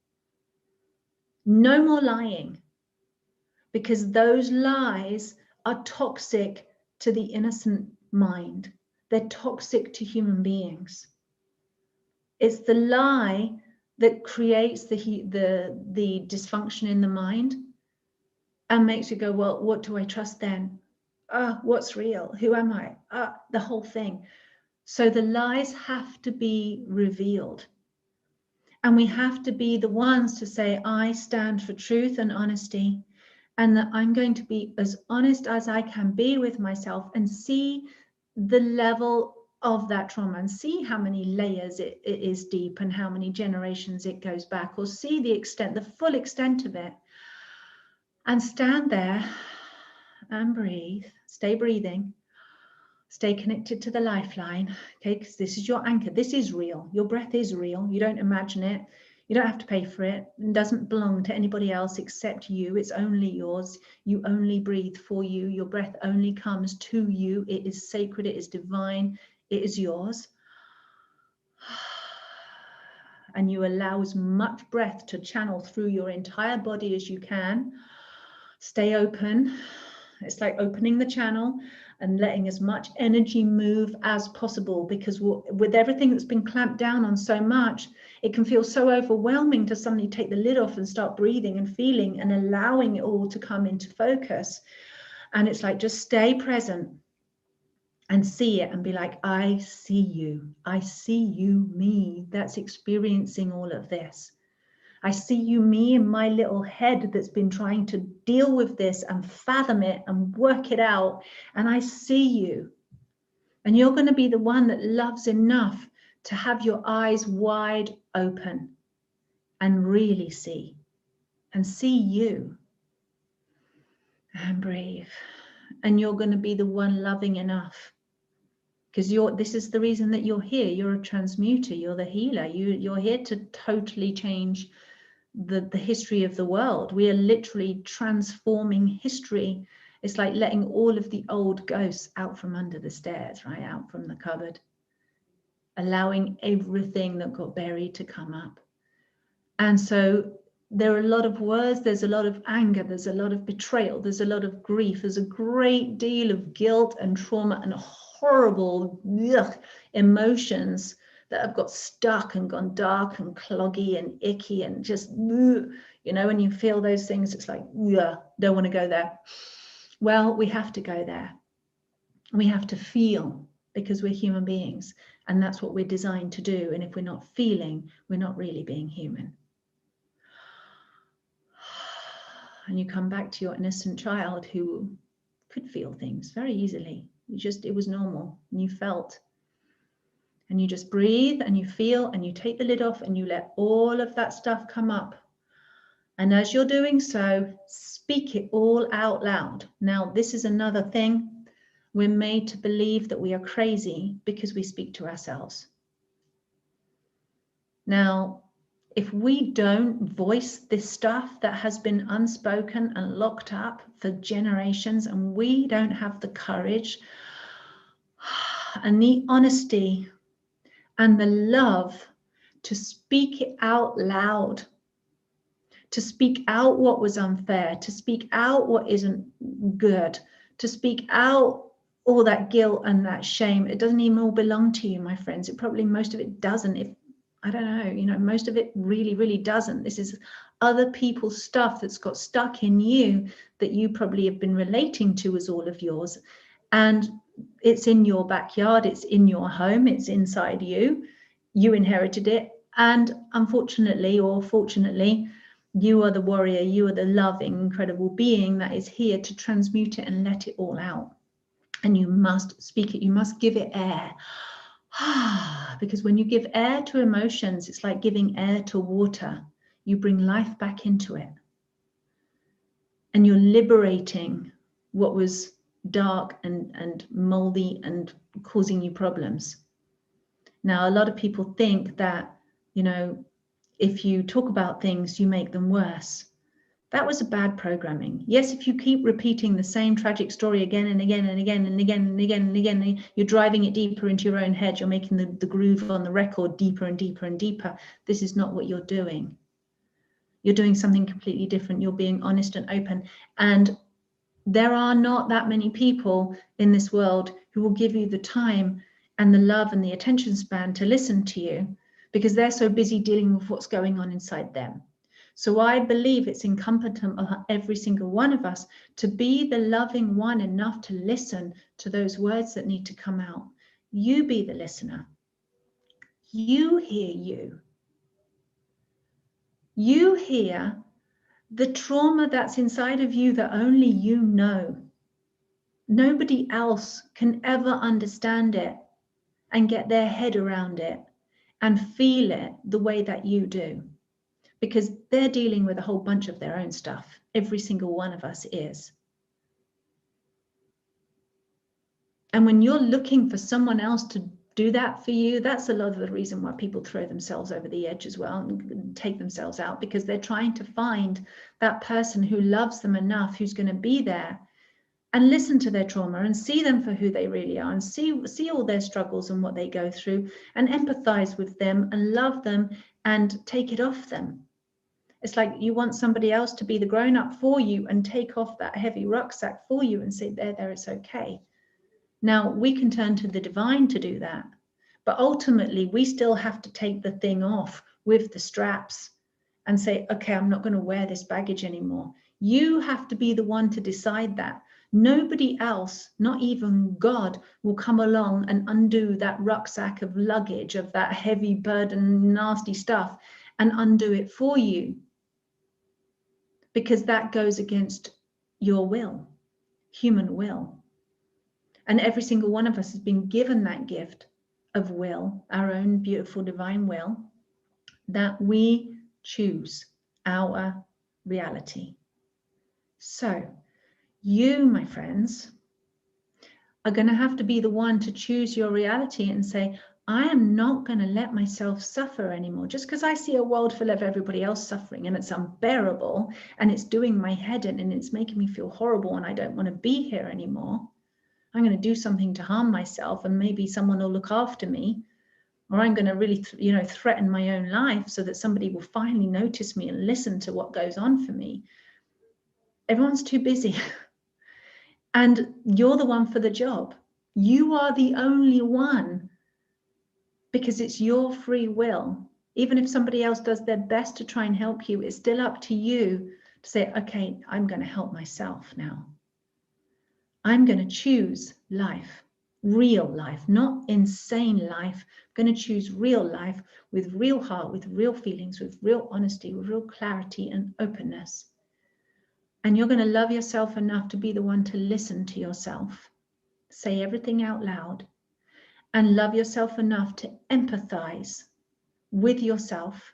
No more lying, because those lies are toxic to the innocent mind. They're toxic to human beings. It's the lie that creates the dysfunction in the mind and makes you go, well, what do I trust then? What's real? Who am I? The whole thing. So the lies have to be revealed. And we have to be the ones to say, I stand for truth and honesty, and that I'm going to be as honest as I can be with myself and see the level of that trauma and see how many layers it is deep and how many generations it goes back, or see the extent, the full extent of it, and stand there and breathe, stay breathing, stay connected to the lifeline, okay, because this is your anchor. This is real. Your breath is real. You don't imagine it. You don't have to pay for it. It doesn't belong to anybody else except you. It's only yours. You only breathe for you. Your breath only comes to you. It is sacred. It is divine. It is yours. And you allow as much breath to channel through your entire body as you can. Stay open. It's like opening the channel and letting as much energy move as possible, because with everything that's been clamped down on so much, it can feel so overwhelming to suddenly take the lid off and start breathing and feeling and allowing it all to come into focus. And it's like, just stay present and see it and be like, I see you. I see you, me, that's experiencing all of this. I see you, me, in my little head that's been trying to deal with this and fathom it and work it out. And I see you. And you're going to be the one that loves enough to have your eyes wide open and really see and see you. And breathe. And you're going to be the one loving enough. Because this is the reason that you're here. You're a transmuter. You're the healer. You're here to totally change the history of the world. We are literally transforming history. It's like letting all of the old ghosts out from under the stairs, right? Out from the cupboard. Allowing everything that got buried to come up. And so there are a lot of words, there's a lot of anger, there's a lot of betrayal, there's a lot of grief, there's a great deal of guilt and trauma and horrible emotions that have got stuck and gone dark and cloggy and icky and just, you know, when you feel those things, it's like, don't want to go there. Well, we have to go there. We have to feel, because we're human beings, and that's what we're designed to do. And if we're not feeling, we're not really being human. And you come back to your innocent child who could feel things very easily. It was normal, and you felt. And you just breathe and you feel and you take the lid off and you let all of that stuff come up. And as you're doing so, speak it all out loud. Now, this is another thing. We're made to believe that we are crazy because we speak to ourselves. Now, if we don't voice this stuff that has been unspoken and locked up for generations, and we don't have the courage and the honesty and the love to speak it out loud, to speak out what was unfair, to speak out what isn't good, to speak out all that guilt and that shame, it doesn't even all belong to you, my friends. It probably, most of it doesn't. If I don't know, you know, most of it really, really doesn't. This is other people's stuff that's got stuck in you that you probably have been relating to as all of yours. And it's in your backyard, it's in your home, it's inside you. You inherited it. And unfortunately, or fortunately, you are the warrior, you are the loving, incredible being that is here to transmute it and let it all out. And you must speak it, you must give it air. Because when you give air to emotions, it's like giving air to water. You bring life back into it. And you're liberating what was dark and moldy and causing you problems. Now, a lot of people think that, you know, if you talk about things, you make them worse. That was a bad programming. Yes, if you keep repeating the same tragic story again and again and again and again and again and again, you're driving it deeper into your own head. You're making the groove on the record deeper and deeper and deeper. This is not what you're doing. You're doing something completely different. You're being honest and open. And there are not that many people in this world who will give you the time and the love and the attention span to listen to you, because they're so busy dealing with what's going on inside them. So I believe it's incumbent on every single one of us to be the loving one enough to listen to those words that need to come out. You be the listener. You hear you. You hear the trauma that's inside of you that only you know. Nobody else can ever understand it and get their head around it and feel it the way that you do, because they're dealing with a whole bunch of their own stuff. Every single one of us is. And when you're looking for someone else to do that for you, that's a lot of the reason why people throw themselves over the edge as well and take themselves out, because they're trying to find that person who loves them enough, who's going to be there and listen to their trauma and see them for who they really are, and see all their struggles and what they go through, and empathize with them and love them and take it off them. It's like you want somebody else to be the grown-up for you and take off that heavy rucksack for you and say, there, it's okay. Now, we can turn to the divine to do that, but ultimately we still have to take the thing off with the straps and say, okay, I'm not going to wear this baggage anymore. You have to be the one to decide that. Nobody else, not even God, will come along and undo that rucksack of luggage, of that heavy burden, nasty stuff, and undo it for you, because that goes against your will, human will. And every single one of us has been given that gift of will, our own beautiful divine will, that we choose our reality. So you, my friends, are going to have to be the one to choose your reality and say, I am not going to let myself suffer anymore. Just because I see a world full of everybody else suffering and it's unbearable and it's doing my head in and it's making me feel horrible and I don't want to be here anymore, I'm going to do something to harm myself, and maybe someone will look after me, or I'm going to really, threaten my own life so that somebody will finally notice me and listen to what goes on for me. Everyone's too busy. And you're the one for the job. You are the only one, because it's your free will. Even if somebody else does their best to try and help you, it's still up to you to say, okay, I'm going to help myself now. I'm going to choose life, real life, not insane life. I'm going to choose real life with real heart, with real feelings, with real honesty, with real clarity and openness. And you're going to love yourself enough to be the one to listen to yourself, say everything out loud, and love yourself enough to empathize with yourself.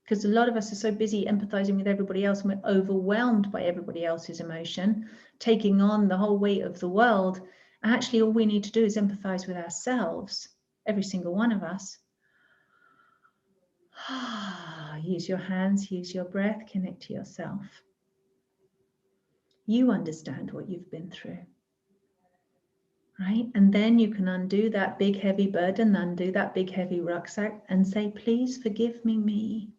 Because a lot of us are so busy empathizing with everybody else, and we're overwhelmed by everybody else's emotion, taking on the whole weight of the world. And actually, all we need to do is empathize with ourselves, every single one of us. Use your hands, use your breath, connect to yourself. You understand what you've been through, right? And then you can undo that big heavy burden, undo that big heavy rucksack and say, please forgive me.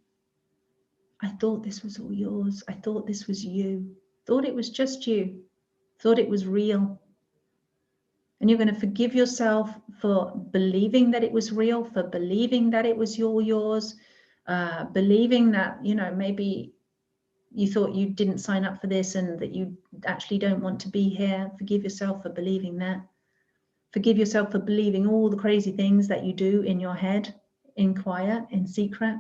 I thought this was all yours. I thought this was you. Thought it was just you. Thought it was real. And you're going to forgive yourself for believing that it was real, for believing that it was yours, believing that, you know, maybe you thought you didn't sign up for this and that you actually don't want to be here. Forgive yourself for believing that. Forgive yourself for believing all the crazy things that you do in your head, in quiet, in secret,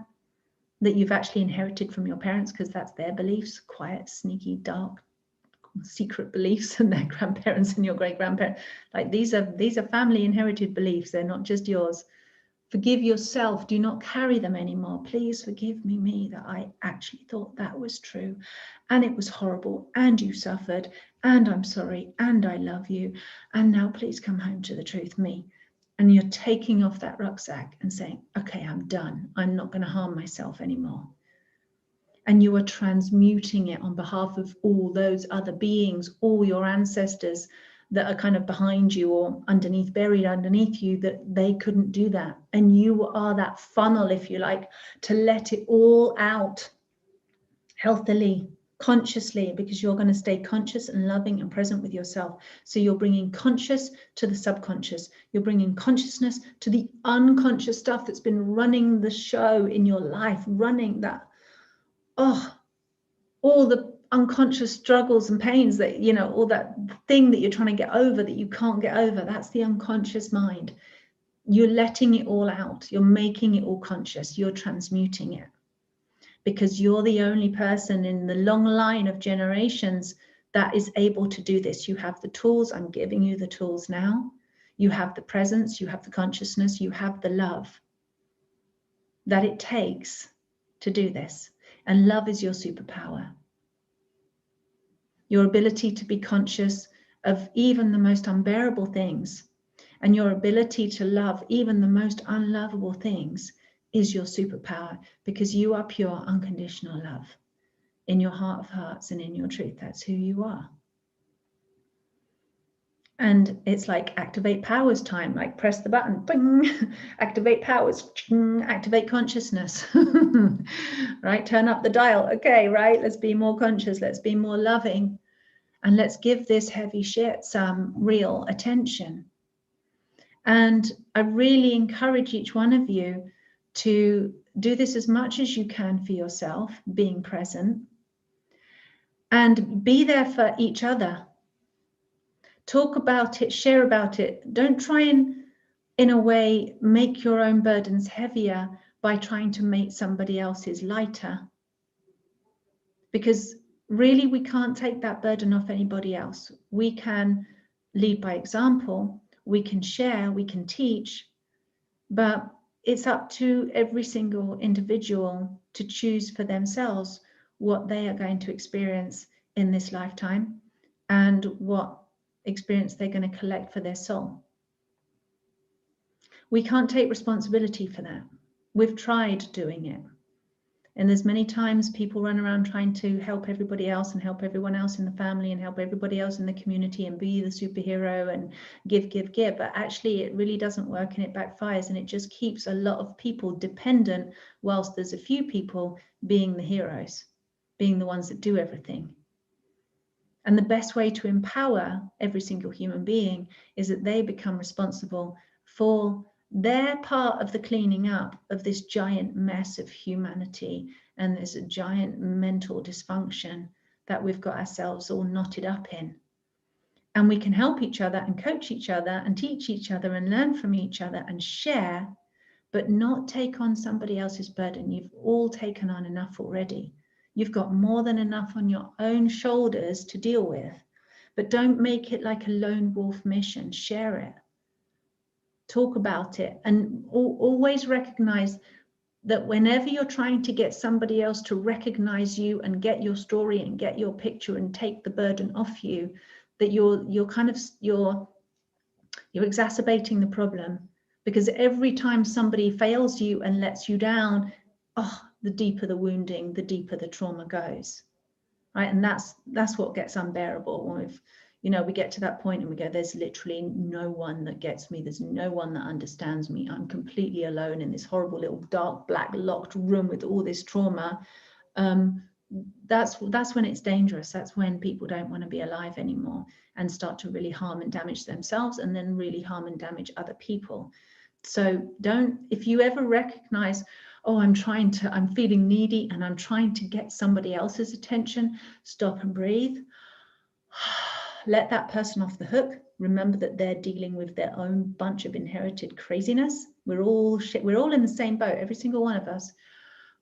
that you've actually inherited from your parents, because that's their beliefs, quiet, sneaky, dark, secret beliefs, and their grandparents and your great-grandparents. Like these are family inherited beliefs. They're not just yours. Forgive yourself. Do not carry them anymore. Please forgive me that I actually thought that was true and it was horrible and you suffered and I'm sorry and I love you. And now please come home to the truth, me. And you're taking off that rucksack and saying, okay, I'm done. I'm not going to harm myself anymore. And you are transmuting it on behalf of all those other beings, all your ancestors that are kind of behind you or underneath, buried underneath you, that they couldn't do that. And you are that funnel, if you like, to let it all out healthily, consciously, because you're going to stay conscious and loving and present with yourself. So you're bringing conscious to the subconscious. You're bringing consciousness to the unconscious stuff that's been running the show in your life, running that, all the unconscious struggles and pains that, you know, all that thing that you're trying to get over that you can't get over. That's the unconscious mind. You're letting it all out. You're making it all conscious. You're transmuting it, because you're the only person in the long line of generations that is able to do this. You have the tools. I'm giving you the tools now. You have the presence. You have the consciousness. You have the love that it takes to do this. And love is your superpower. Your ability to be conscious of even the most unbearable things, and your ability to love even the most unlovable things, is your superpower, because you are pure unconditional love in your heart of hearts and in your truth. That's who you are. And it's like activate powers time, like press the button, bing, activate powers, activate consciousness, right? Turn up the dial. Okay, right, let's be more conscious, let's be more loving. And let's give this heavy shit some real attention. And I really encourage each one of you to do this as much as you can for yourself, being present, and be there for each other. Talk about it, share about it. Don't try and, in a way, make your own burdens heavier by trying to make somebody else's lighter. Because really, we can't take that burden off anybody else. We can lead by example, we can share, we can teach, but it's up to every single individual to choose for themselves what they are going to experience in this lifetime and what experience they're going to collect for their soul. We can't take responsibility for that. We've tried doing it. And there's many times people run around trying to help everybody else and help everyone else in the family and help everybody else in the community and be the superhero and give. But actually it really doesn't work, and it backfires, and it just keeps a lot of people dependent, whilst there's a few people being the heroes, being the ones that do everything. And the best way to empower every single human being is that they become responsible for their part of the cleaning up of this giant mess of humanity and this giant mental dysfunction that we've got ourselves all knotted up in. And we can help each other and coach each other and teach each other and learn from each other and share, but not take on somebody else's burden. You've all taken on enough already. You've got more than enough on your own shoulders to deal with, but don't make it like a lone wolf mission. Share it. Talk about it, and always recognize that whenever you're trying to get somebody else to recognize you and get your story and get your picture and take the burden off you, that you're exacerbating the problem. Because every time somebody fails you and lets you down, the deeper the wounding, the deeper the trauma goes, right? And that's what gets unbearable. When we get to that point and we go, there's literally no one that gets me. There's no one that understands me. I'm completely alone in this horrible little dark, black, locked room with all this trauma. That's when it's dangerous. That's when people don't want to be alive anymore and start to really harm and damage themselves, and then really harm and damage other people. So if you ever recognize, oh, I'm feeling needy and I'm trying to get somebody else's attention, stop and breathe. Let that person off the hook. Remember that they're dealing with their own bunch of inherited craziness. We're all in the same boat, every single one of us.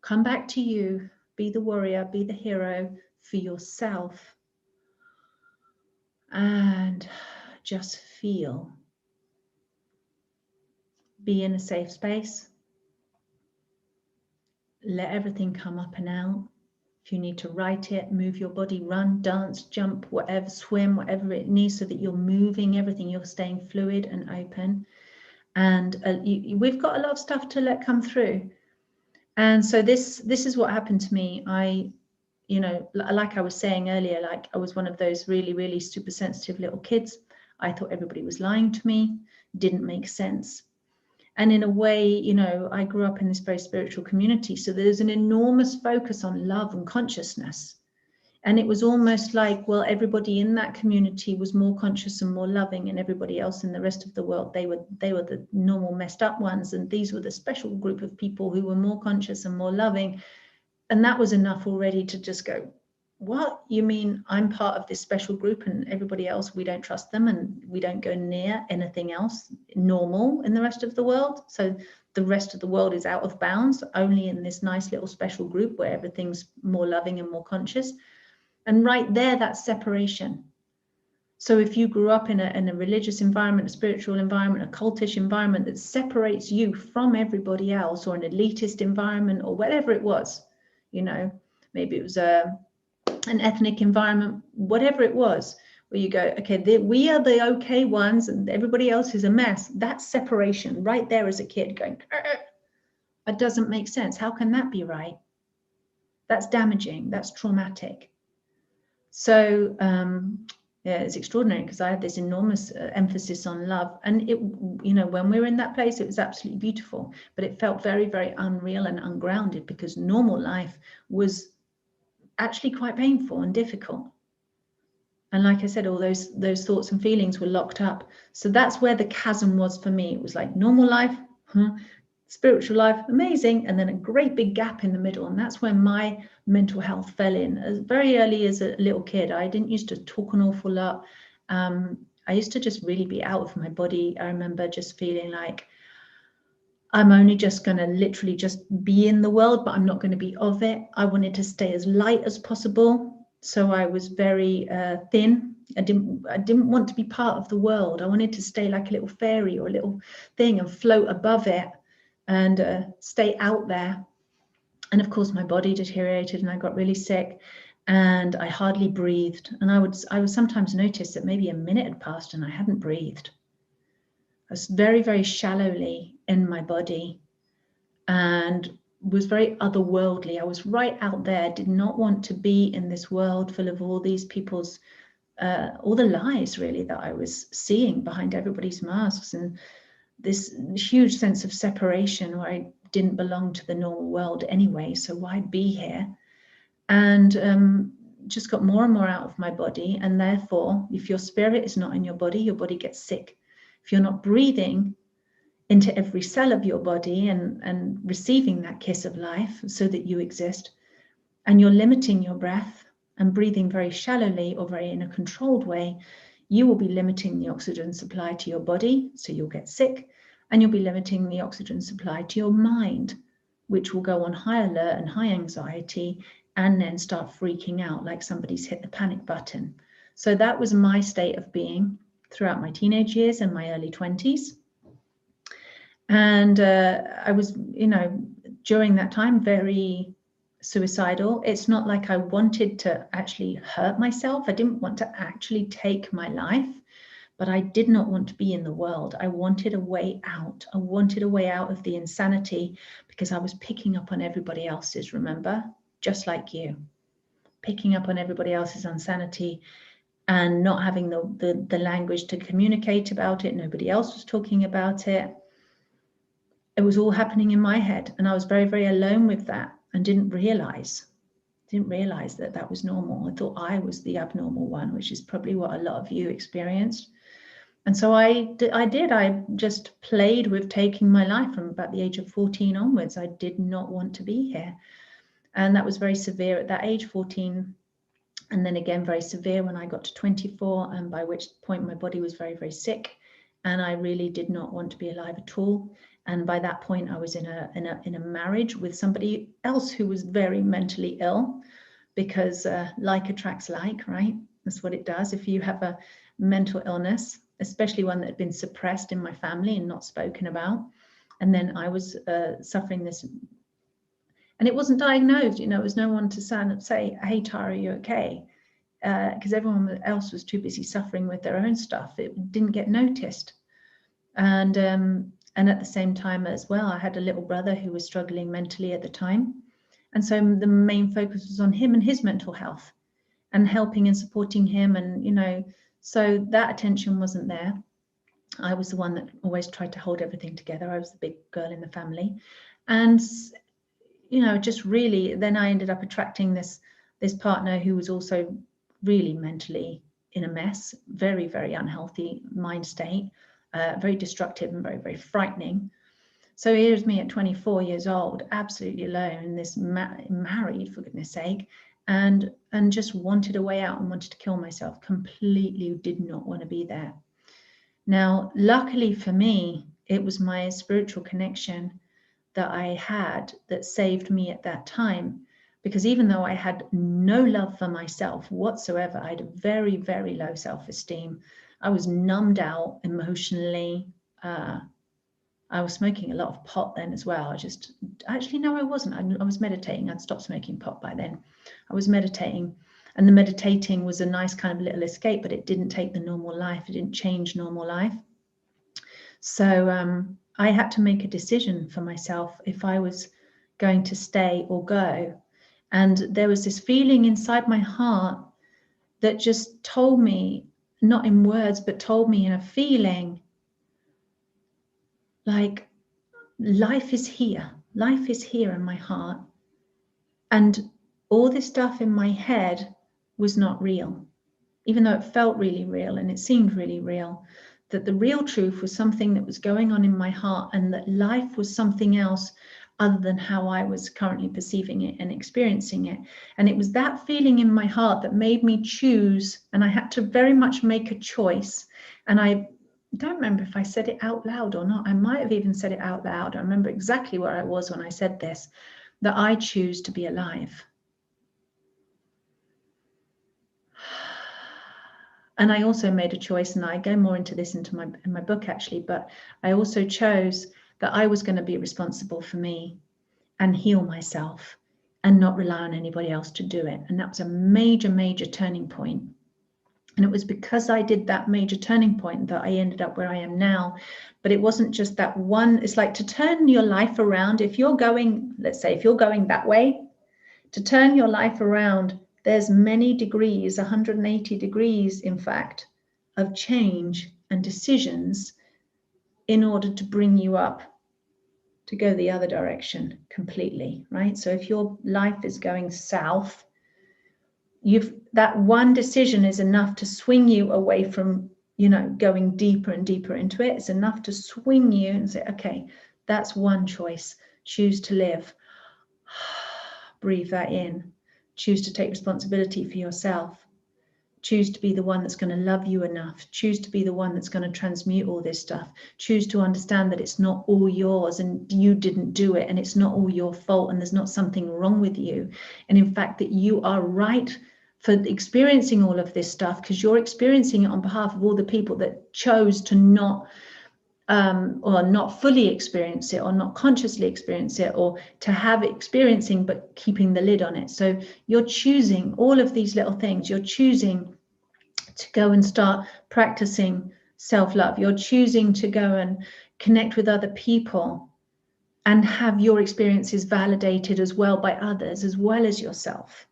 Come back to you. Be the warrior, be the hero for yourself. And just feel. Be in a safe space. Let everything come up and out. If you need to write it, move your body, run, dance, jump, whatever, swim, whatever it needs, so that you're moving everything, you're staying fluid and open. And we've got a lot of stuff to let come through. And so this is what happened to me. Like I was saying earlier, like I was one of those really, really super sensitive little kids. I thought everybody was lying to me, didn't make sense. And in a way, I grew up in this very spiritual community. So there's an enormous focus on love and consciousness. And it was almost like, well, everybody in that community was more conscious and more loving, and everybody else in the rest of the world, they were the normal messed up ones. And these were the special group of people who were more conscious and more loving. And that was enough already to just go, what? You mean I'm part of this special group and everybody else, we don't trust them and we don't go near anything else normal in the rest of the world? So the rest of the world is out of bounds, only in this nice little special group where everything's more loving and more conscious. And right there, that's separation. So if you grew up in a religious environment, a spiritual environment, a cultish environment that separates you from everybody else, or an elitist environment, or whatever it was, maybe it was an ethnic environment, whatever it was, where you go, okay, we are the okay ones and everybody else is a mess. That's separation right there as a kid going, it doesn't make sense. How can that be right? That's damaging. That's traumatic. So it's extraordinary, because I had this enormous emphasis on love, and it, when we were in that place, it was absolutely beautiful, but it felt very, very unreal and ungrounded, because normal life was actually quite painful and difficult. And like I said, all those thoughts and feelings were locked up. So that's where the chasm was for me. It was like normal life, spiritual life, amazing, and then a great big gap in the middle. And that's where my mental health fell in. As very early as a little kid, I didn't used to talk an awful lot. I used to just really be out of my body. I remember just feeling like I'm only just going to literally just be in the world, but I'm not going to be of it. I wanted to stay as light as possible. So I was very thin. I didn't want to be part of the world. I wanted to stay like a little fairy or a little thing and float above it and stay out there. And of course, my body deteriorated and I got really sick and I hardly breathed. And I would sometimes notice that maybe a minute had passed and I hadn't breathed. I was very, very shallowly in my body and was very otherworldly. I was right out there, did not want to be in this world full of all these people's, all the lies really that I was seeing behind everybody's masks, and this huge sense of separation where I didn't belong to the normal world anyway, so why be here? And just got more and more out of my body. And therefore, if your spirit is not in your body gets sick. If you're not breathing into every cell of your body and receiving that kiss of life so that you exist, and you're limiting your breath and breathing very shallowly or very in a controlled way, you will be limiting the oxygen supply to your body, so you'll get sick, and you'll be limiting the oxygen supply to your mind, which will go on high alert and high anxiety, and then start freaking out like somebody's hit the panic button. So that was my state of being throughout my teenage years and my early 20s. And I was, during that time, very suicidal. It's not like I wanted to actually hurt myself. I didn't want to actually take my life, but I did not want to be in the world. I wanted a way out. I wanted a way out of the insanity, because I was picking up on everybody else's, remember? Just like you, picking up on everybody else's insanity and not having the language to communicate about it. Nobody else was talking about it. It was all happening in my head, and I was very, very alone with that, and didn't realize that that was normal. I thought I was the abnormal one, which is probably what a lot of you experienced. And so I just played with taking my life from about the age of 14 onwards. I did not want to be here. And that was very severe at that age, 14. And then again, very severe when I got to 24, and by which point my body was very, very sick. And I really did not want to be alive at all. And by that point, I was in a marriage with somebody else who was very mentally ill, because like attracts like, right? That's what it does. If you have a mental illness, especially one that had been suppressed in my family and not spoken about, and then I was suffering this, and it wasn't diagnosed, you know, it was no one to say, hey, Tara, are you okay? Because everyone else was too busy suffering with their own stuff. It didn't get noticed. And at the same time as well, I had a little brother who was struggling mentally at the time. And so the main focus was on him and his mental health, and helping and supporting him. And, you know, so that attention wasn't there. I was the one that always tried to hold everything together. I was the big girl in the family. And, you know, just really, then I ended up attracting this partner who was also really mentally in a mess, very, very unhealthy mind state, very destructive and very, very frightening. So here's me at 24 years old, absolutely alone, this married, for goodness sake, and just wanted a way out and wanted to kill myself. Completely did not want to be there. Now, luckily for me, it was my spiritual connection that I had that saved me at that time. Because even though I had no love for myself whatsoever, I had a very, very low self-esteem. I was numbed out emotionally. I was smoking a lot of pot then as well. Actually, no, I wasn't. I was meditating. I'd stopped smoking pot by then. I was meditating, and the meditating was a nice kind of little escape, but it didn't take the normal life. It didn't change normal life. So I had to make a decision for myself if I was going to stay or go. And there was this feeling inside my heart that just told me, not in words, but told me in a feeling, like, life is here. Life is here in my heart. And all this stuff in my head was not real, even though it felt really real and it seemed really real. That the real truth was something that was going on in my heart, and that life was something else other than how I was currently perceiving it and experiencing it. And it was that feeling in my heart that made me choose, and I had to very much make a choice. And I don't remember if I said it out loud or not. I might have even said it out loud. I remember exactly where I was when I said this, that I choose to be alive. And I also made a choice, and I go more into this in my book actually, but I also chose that I was going to be responsible for me and heal myself and not rely on anybody else to do it. And that was a major, major turning point. And it was because I did that major turning point that I ended up where I am now. But it wasn't just that one. It's like to turn your life around. If you're going, let's say, if you're going that way, to turn your life around, there's many degrees, 180 degrees, in fact, of change and decisions in order to bring you up to go the other direction completely, right? So if your life is going south, that one decision is enough to swing you away from, you know, going deeper and deeper into it. It's enough to swing you and say, okay, that's one choice. Choose to live. Breathe that in. Choose to take responsibility for yourself. Choose to be the one that's going to love you enough. Choose to be the one that's going to transmute all this stuff. Choose to understand that it's not all yours and you didn't do it, and it's not all your fault, and there's not something wrong with you. And in fact, that you are right for experiencing all of this stuff, because you're experiencing it on behalf of all the people that chose to not or not fully experience it, or not consciously experience it, or to have experiencing but keeping the lid on it. So you're choosing all of these little things. You're choosing to go and start practicing self-love. You're choosing to go and connect with other people and have your experiences validated as well by others as well as yourself,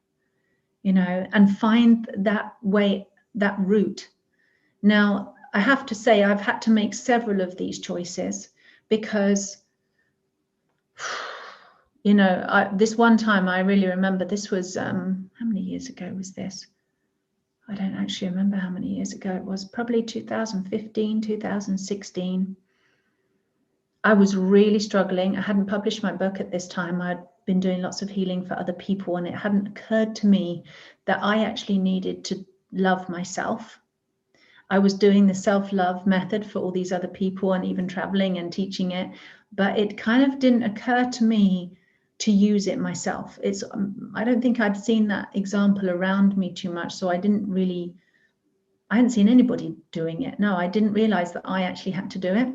you know, and find that way, that route. Now, I have to say, I've had to make several of these choices because, you know, this one time I really remember, this was, how many years ago was this? I don't actually remember how many years ago it was, probably 2015, 2016. I was really struggling. I hadn't published my book at this time. I'd been doing lots of healing for other people, and it hadn't occurred to me that I actually needed to love myself. I was doing the self-love method for all these other people and even traveling and teaching it, but it kind of didn't occur to me to use it myself. It's I don't think I'd seen that example around me too much, so I hadn't seen anybody doing it. No, I didn't realize that I actually had to do it.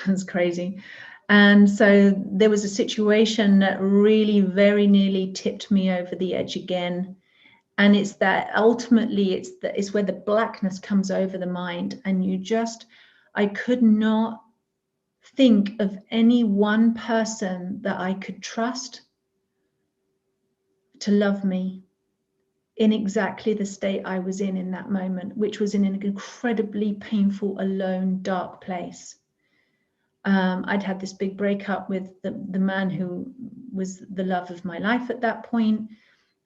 It's crazy. And so there was a situation that really very nearly tipped me over the edge again. And it's that ultimately it's where the blackness comes over the mind, and I could not think of any one person that I could trust to love me in exactly the state I was in that moment, which was in an incredibly painful, alone, dark place. I'd had this big breakup with the man who was the love of my life at that point.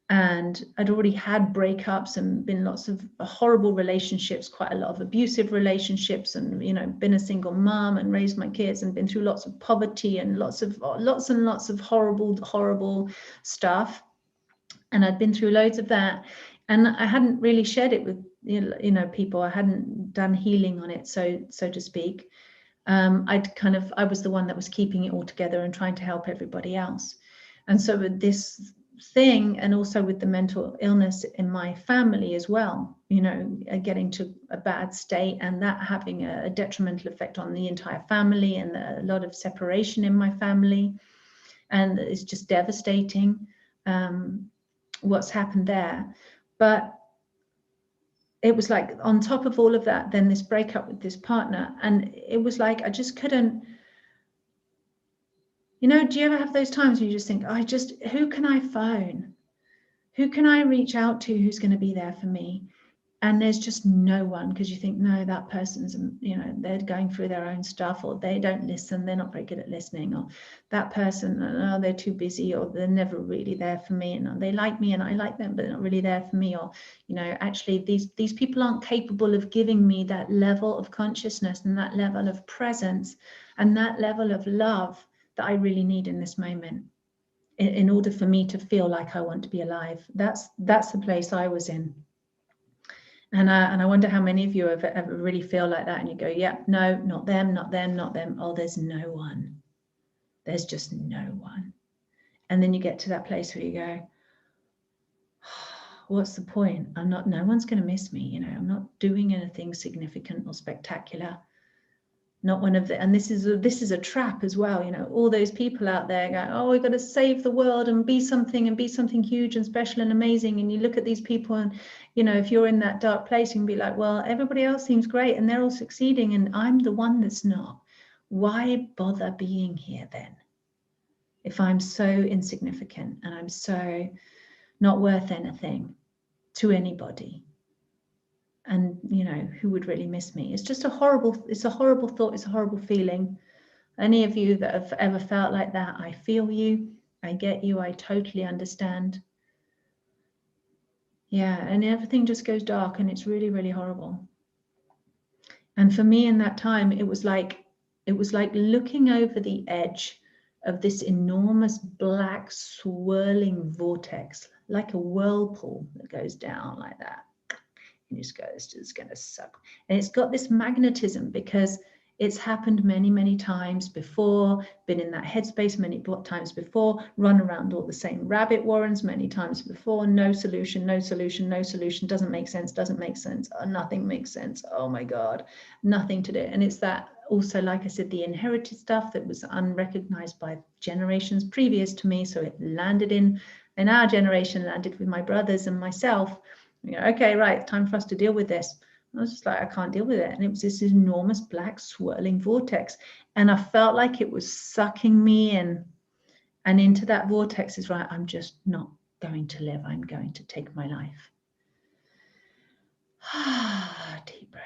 And I'd already had breakups and been lots of horrible relationships, quite a lot of abusive relationships, and, you know, been a single mom and raised my kids and been through lots of poverty and lots and lots of horrible stuff. And I'd been through loads of that. And I hadn't really shared it with, you know, people. I hadn't done healing on it, so to speak. I was the one that was keeping it all together and trying to help everybody else. And so with this thing, and also with the mental illness in my family as well, you know, getting to a bad state and that having a detrimental effect on the entire family, and a lot of separation in my family. And it's just devastating what's happened there. But it was like on top of all of that, then this breakup with this partner, and it was like I just couldn't, you know, do you ever have those times where you just think, who can I phone? Who can I reach out to who's going to be there for me? And there's just no one, because you think, no, that person's, you know, they're going through their own stuff, or they don't listen, they're not very good at listening, or that person, oh, they're too busy, or they're never really there for me, and they like me and I like them, but they're not really there for me, or, you know, actually these people aren't capable of giving me that level of consciousness and that level of presence and that level of love that I really need in this moment, in order for me to feel like I want to be alive. That's the place I was in. And I wonder how many of you ever really feel like that, and you go, yeah, no, not them, not them, not them. Oh, there's no one. There's just no one. And then you get to that place where you go, what's the point? No one's going to miss me. You know, I'm not doing anything significant or spectacular. Not one of the, and this is a trap as well. You know, all those people out there going, oh, we've got to save the world and be something huge and special and amazing. And you look at these people, and, you know, if you're in that dark place, you can be like, well, everybody else seems great and they're all succeeding, and I'm the one that's not. Why bother being here then? If I'm so insignificant and I'm so not worth anything to anybody. And, you know, who would really miss me? It's just a horrible thought. It's a horrible feeling. Any of you that have ever felt like that, I feel you. I get you. I totally understand. Yeah, and everything just goes dark, and it's really, really horrible. And for me in that time, it was like looking over the edge of this enormous black swirling vortex, like a whirlpool that goes down like that. And just goes, it's going to suck. And it's got this magnetism because it's happened many, many times before, been in that headspace many times before, run around all the same rabbit warrens many times before, no solution, doesn't make sense, nothing makes sense, oh my God, nothing to do. And it's that also, like I said, the inherited stuff that was unrecognized by generations previous to me. So it landed in our generation, landed with my brothers and myself. You know, okay, right, time for us to deal with this. I was just like, I can't deal with it. And it was this enormous black swirling vortex. And I felt like it was sucking me in. And into that vortex is right, I'm just not going to live. I'm going to take my life. Deep breath.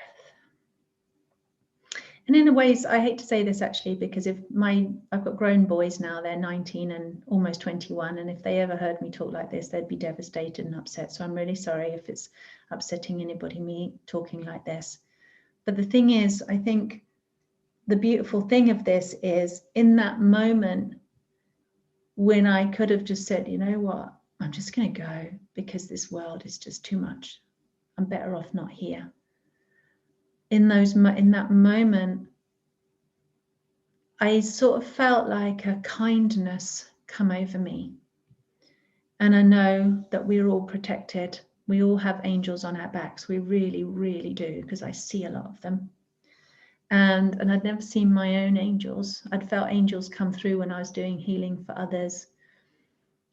And in a ways, I hate to say this actually, because I've got grown boys now, they're 19 and almost 21. And if they ever heard me talk like this, they'd be devastated and upset. So I'm really sorry if it's upsetting anybody, me talking like this. But the thing is, I think the beautiful thing of this is in that moment when I could have just said, you know what, I'm just going to go because this world is just too much. I'm better off not here. In that moment, I sort of felt like a kindness come over me. And I know that we're all protected. We all have angels on our backs. We really, really do, because I see a lot of them. And I'd never seen my own angels. I'd felt angels come through when I was doing healing for others.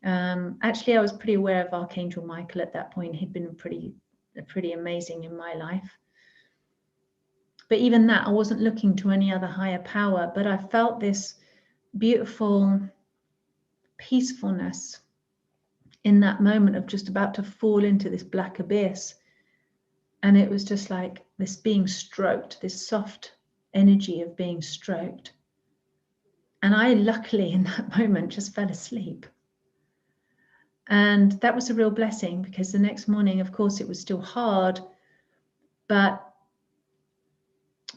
Actually, I was pretty aware of Archangel Michael at that point. He'd been pretty amazing in my life. But even that, I wasn't looking to any other higher power, but I felt this beautiful peacefulness in that moment of just about to fall into this black abyss. And it was just like this being stroked, this soft energy of being stroked. And I luckily in that moment just fell asleep. And that was a real blessing, because the next morning, of course, it was still hard, but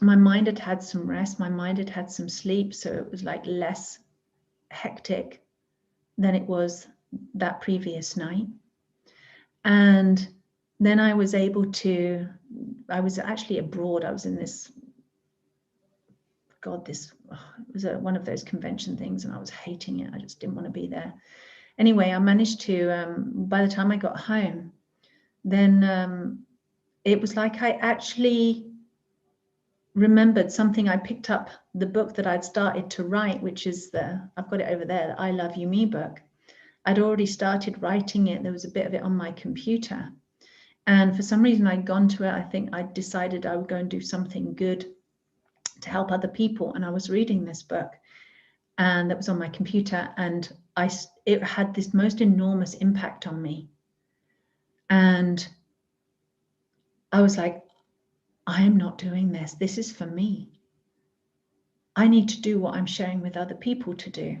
my mind had had some rest, my mind had had some sleep, so it was like less hectic than it was that previous night. And then I was actually abroad. I was in this, it was one of those convention things, and I was hating it. I just didn't want to be there. Anyway, I managed to, by the time I got home, then it was like I actually remembered something. I picked up the book that I'd started to write, which is I've got it over there, the I Love You Me book. I'd already started writing it. There was a bit of it on my computer. And for some reason I'd gone to it. I think I decided I would go and do something good to help other people. And I was reading this book, and that was on my computer. And it had this most enormous impact on me. And I was like, I am not doing this. This is for me. I need to do what I'm sharing with other people to do.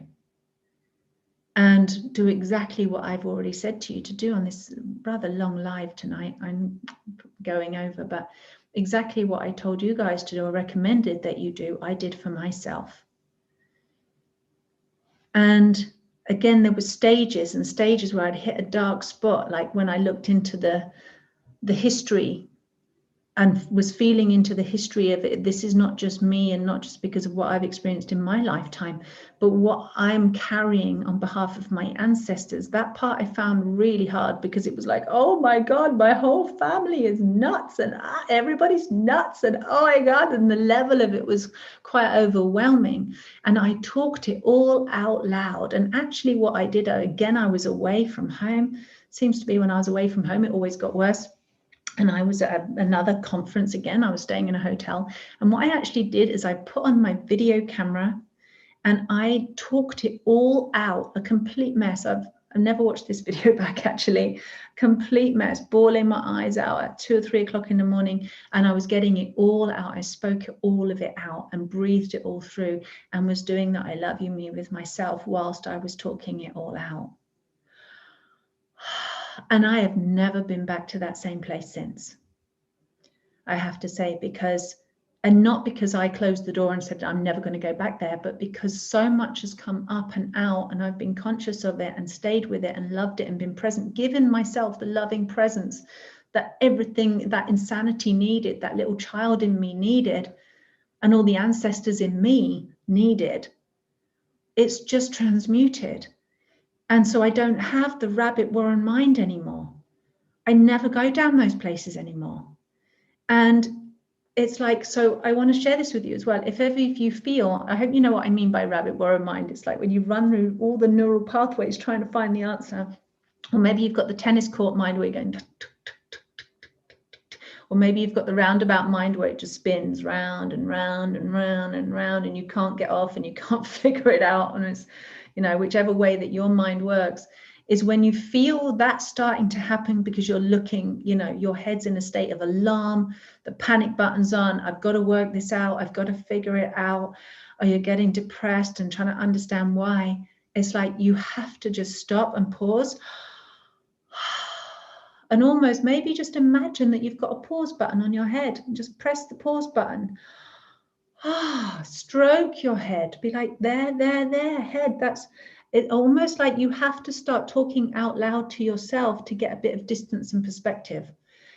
And do exactly what I've already said to you to do on this rather long live tonight. I'm going over, but exactly what I told you guys to do or recommended that you do, I did for myself. And again, there were stages and stages where I'd hit a dark spot, like when I looked into the history and was feeling into the history of it. This is not just me, and not just because of what I've experienced in my lifetime, but what I'm carrying on behalf of my ancestors. That part I found really hard, because it was like, oh my God, my whole family is nuts, and everybody's nuts, and oh my God, and the level of it was quite overwhelming. And I talked it all out loud. And actually what I did, again, I was away from home. Seems to be when I was away from home, it always got worse. And I was at another conference again. I was staying in a hotel. And what I actually did is I put on my video camera and I talked it all out, a complete mess. I've never watched this video back, actually. Complete mess, bawling my eyes out at 2 or 3 o'clock in the morning. And I was getting it all out. I spoke all of it out and breathed it all through, and was doing that I love you me with myself whilst I was talking it all out. And I have never been back to that same place since, I have to say, and not because I closed the door and said I'm never going to go back there, but because so much has come up and out, and I've been conscious of it and stayed with it and loved it and been present, given myself the loving presence that everything, that insanity needed, that little child in me needed, and all the ancestors in me needed. It's just transmuted. And so I don't have the rabbit warren mind anymore. I never go down those places anymore. And it's like, so I want to share this with you as well. If ever you feel, I hope you know what I mean by rabbit warren mind. It's like when you run through all the neural pathways trying to find the answer. Or maybe you've got the tennis court mind where you're going, Or maybe you've got the roundabout mind where it just spins round and round and round and round, and you can't get off and you can't figure it out. And it's, you know, whichever way that your mind works, is when you feel that starting to happen because you're looking, you know, your head's in a state of alarm, the panic button's on, I've got to work this out, I've got to figure it out, or you're getting depressed and trying to understand why. It's like you have to just stop and pause. And almost maybe just imagine that you've got a pause button on your head and just press the pause button. Stroke your head. Be like, there, head. That's it. Almost like you have to start talking out loud to yourself to get a bit of distance and perspective.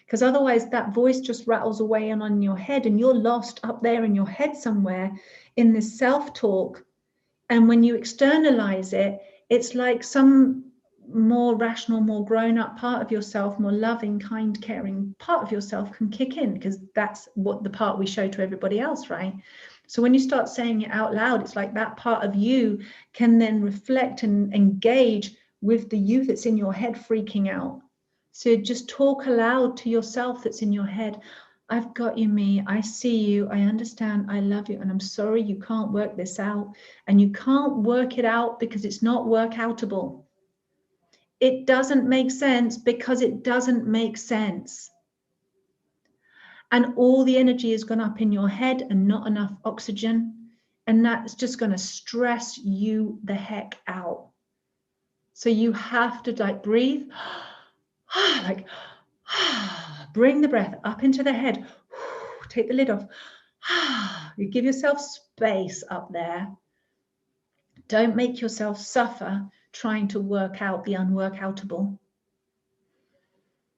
Because otherwise that voice just rattles away on your head and you're lost up there in your head somewhere in this self-talk. And when you externalize it, it's like some more rational, more grown-up part of yourself, more loving, kind, caring part of yourself can kick in, because that's what the part we show to everybody else, right? So when you start saying it out loud, it's like that part of you can then reflect and engage with the you that's in your head freaking out. So just talk aloud to yourself that's in your head. I've got you, me. I see you. I understand. I love you. And I'm sorry you can't work this out. And you can't work it out because it's not work-outable. It doesn't make sense because it doesn't make sense. And all the energy has gone up in your head and not enough oxygen. And that's just going to stress you the heck out. So you have to like breathe, like bring the breath up into the head. Take the lid off. You give yourself space up there. Don't make yourself suffer trying to work out the unworkoutable.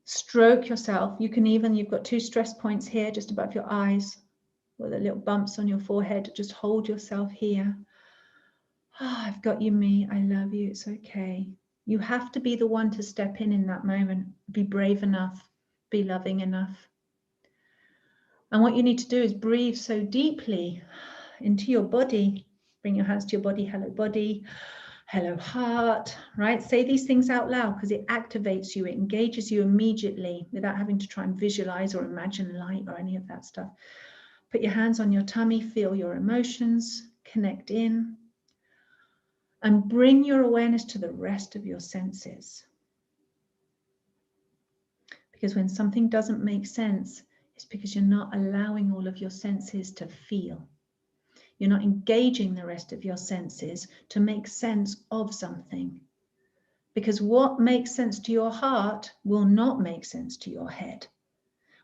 Stroke yourself. You can even, you've got 2 stress points here just above your eyes, with the little bumps on your forehead. Just hold yourself here. I've got you, me. I love you. It's okay. You have to be the one to step in that moment. Be brave enough. Be loving enough. And what you need to do is breathe so deeply into your body. Bring your hands to your body. Hello, body. Hello, heart, right? Say these things out loud because it activates you. It engages you immediately without having to try and visualize or imagine light or any of that stuff. Put your hands on your tummy. Feel your emotions. Connect in. And bring your awareness to the rest of your senses. Because when something doesn't make sense, it's because you're not allowing all of your senses to feel. You're not engaging the rest of your senses to make sense of something. Because what makes sense to your heart will not make sense to your head.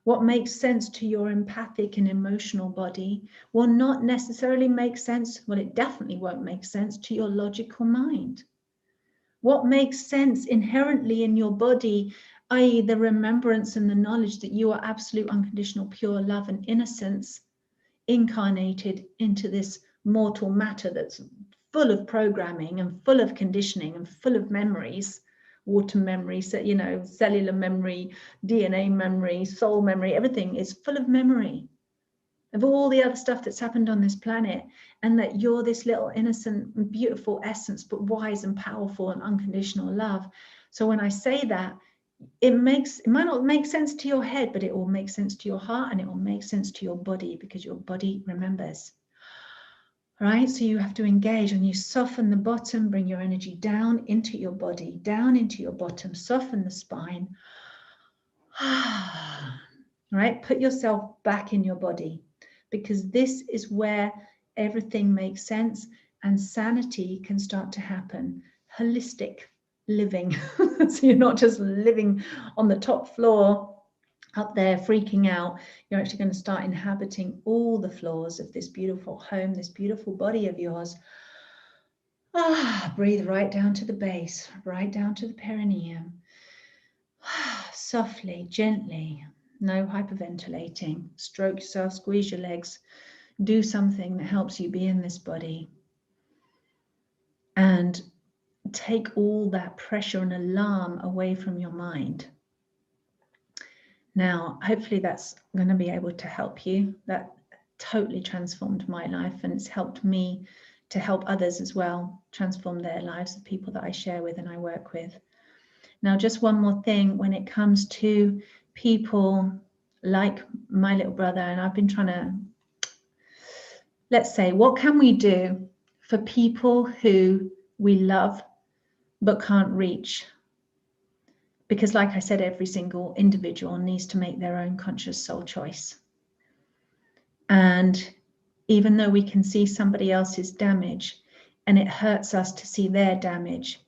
What makes sense to your empathic and emotional body will not necessarily make sense, well, it definitely won't make sense to your logical mind. What makes sense inherently in your body, i.e. the remembrance and the knowledge that you are absolute, unconditional, pure love and innocence, incarnated into this mortal matter that's full of programming and full of conditioning and full of memories, water memory, you know, cellular memory, DNA memory, soul memory, everything is full of memory of all the other stuff that's happened on this planet, and that you're this little innocent, beautiful essence, but wise and powerful and unconditional love. So when I say that, it might not make sense to your head, but it will make sense to your heart, and it will make sense to your body, because your body remembers. Right? So you have to engage, and you soften the bottom, bring your energy down into your body, down into your bottom, soften the spine. Right? Put yourself back in your body, because this is where everything makes sense and sanity can start to happen. Holistic living. So you're not just living on the top floor up there freaking out. You're actually going to start inhabiting all the floors of this beautiful home, this beautiful body of yours. Breathe right down to the base, right down to the perineum. Softly, gently, no hyperventilating. Stroke yourself, squeeze your legs, do something that helps you be in this body. And take all that pressure and alarm away from your mind. Now, hopefully that's going to be able to help you. That totally transformed my life, and it's helped me to help others as well transform their lives, the people that I share with and I work with. Now, just one more thing when it comes to people like my little brother, and I've been trying to, let's say, what can we do for people who we love but can't reach? Because like I said, every single individual needs to make their own conscious soul choice. And even though we can see somebody else's damage, and it hurts us to see their damage,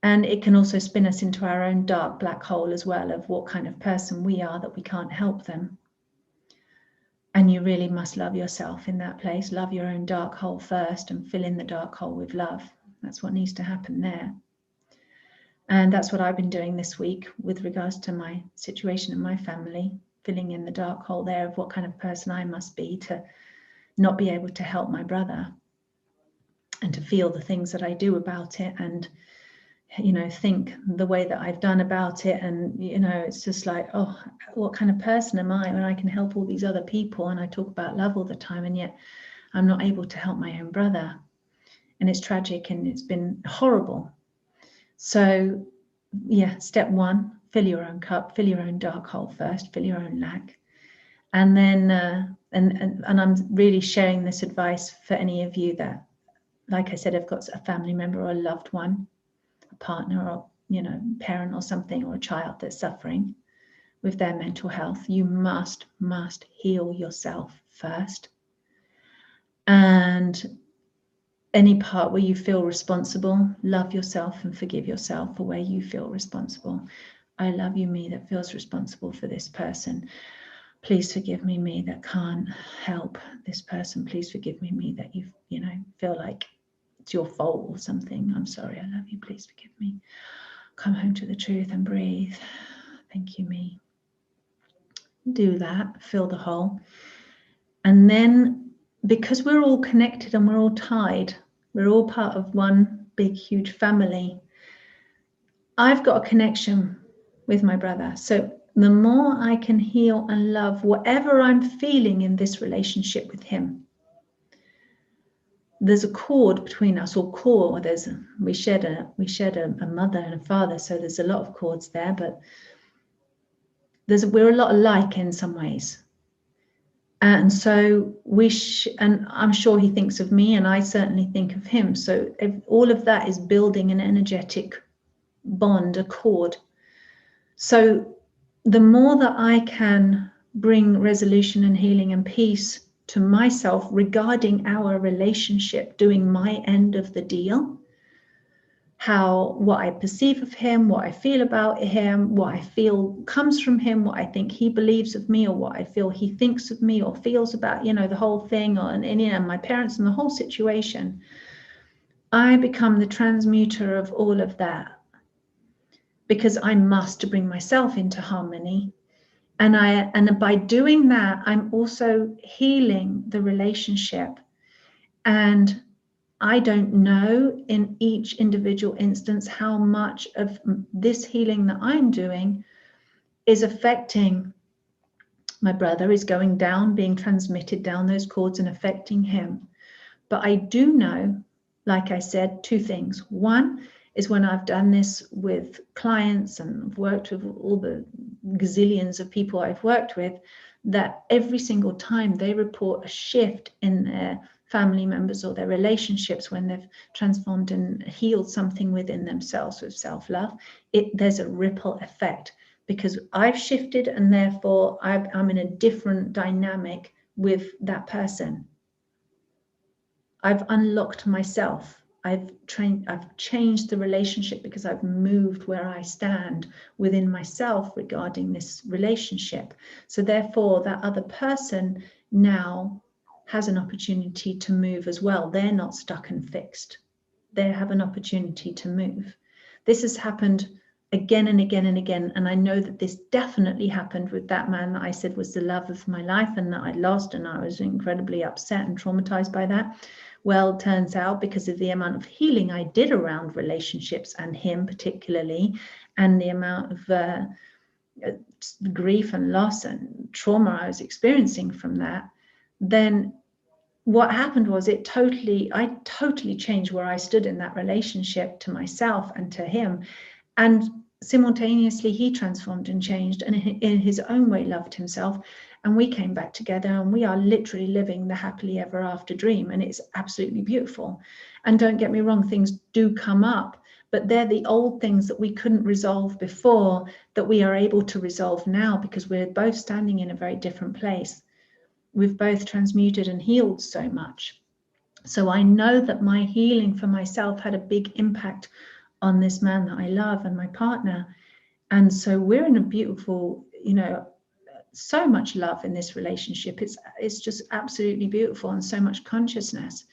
and it can also spin us into our own dark black hole as well, of what kind of person we are that we can't help them. And you really must love yourself in that place. Love your own dark hole first and fill in the dark hole with love. That's what needs to happen there. And that's what I've been doing this week with regards to my situation in my family, filling in the dark hole there of what kind of person I must be to not be able to help my brother, and to feel the things that I do about it, and think the way that I've done about it. And it's just like, oh, what kind of person am I when I can help all these other people, and I talk about love all the time, and yet I'm not able to help my own brother. And it's tragic, and it's been horrible. So yeah, step one, fill your own cup, fill your own dark hole first, fill your own lack. And then and I'm really sharing this advice for any of you that, like I said, have got a family member or a loved one, a partner, or parent or something, or a child that's suffering with their mental health. You must heal yourself first. And any part where you feel responsible, love yourself and forgive yourself for where you feel responsible. I love you, me, that feels responsible for this person. Please forgive me, me, that can't help this person. Please forgive me, me, that you feel like it's your fault or something. I'm sorry, I love you, please forgive me. Come home to the truth and breathe. Thank you, me. Do that, fill the hole. And then, because we're all connected and we're all tied, we're all part of one big, huge family, I've got a connection with my brother. So the more I can heal and love whatever I'm feeling in this relationship with him, there's a cord between us, or core. We shared a mother and a father, so there's a lot of cords there, but we're a lot alike in some ways. And so and I'm sure he thinks of me, and I certainly think of him. So all of that is building an energetic bond, a cord. So the more that I can bring resolution and healing and peace to myself regarding our relationship, doing my end of the deal, what I perceive of him, what I feel about him, what I feel comes from him, what I think he believes of me, or what I feel he thinks of me or feels about, the whole thing, and my parents and the whole situation, I become the transmuter of all of that, because I must bring myself into harmony. And by doing that, I'm also healing the relationship. And I don't know in each individual instance how much of this healing that I'm doing is affecting my brother, is going down, being transmitted down those cords and affecting him. But I do know, like I said, two things. One is, when I've done this with clients and worked with all the gazillions of people I've worked with, that every single time they report a shift in their family members or their relationships, when they've transformed and healed something within themselves with self-love, there's a ripple effect, because I've shifted, and therefore I'm in a different dynamic with that person. I've unlocked myself. I've changed the relationship, because I've moved where I stand within myself regarding this relationship. So therefore, that other person now has an opportunity to move as well. They're not stuck and fixed. They have an opportunity to move. This has happened again and again and again. And I know that this definitely happened with that man that I said was the love of my life, and that I lost, and I was incredibly upset and traumatized by that. Well, turns out, because of the amount of healing I did around relationships, and him particularly, and the amount of grief and loss and trauma I was experiencing from that, then what happened was I totally changed where I stood in that relationship to myself and to him. And simultaneously he transformed and changed, and in his own way loved himself, and we came back together, and we are literally living the happily ever after dream, and it's absolutely beautiful. And don't get me wrong, things do come up, but they're the old things that we couldn't resolve before that we are able to resolve now, because we're both standing in a very different place. We've both transmuted and healed so much. So I know that my healing for myself had a big impact on this man that I love and my partner. And so we're in a beautiful, so much love in this relationship. It's just absolutely beautiful, and so much consciousness.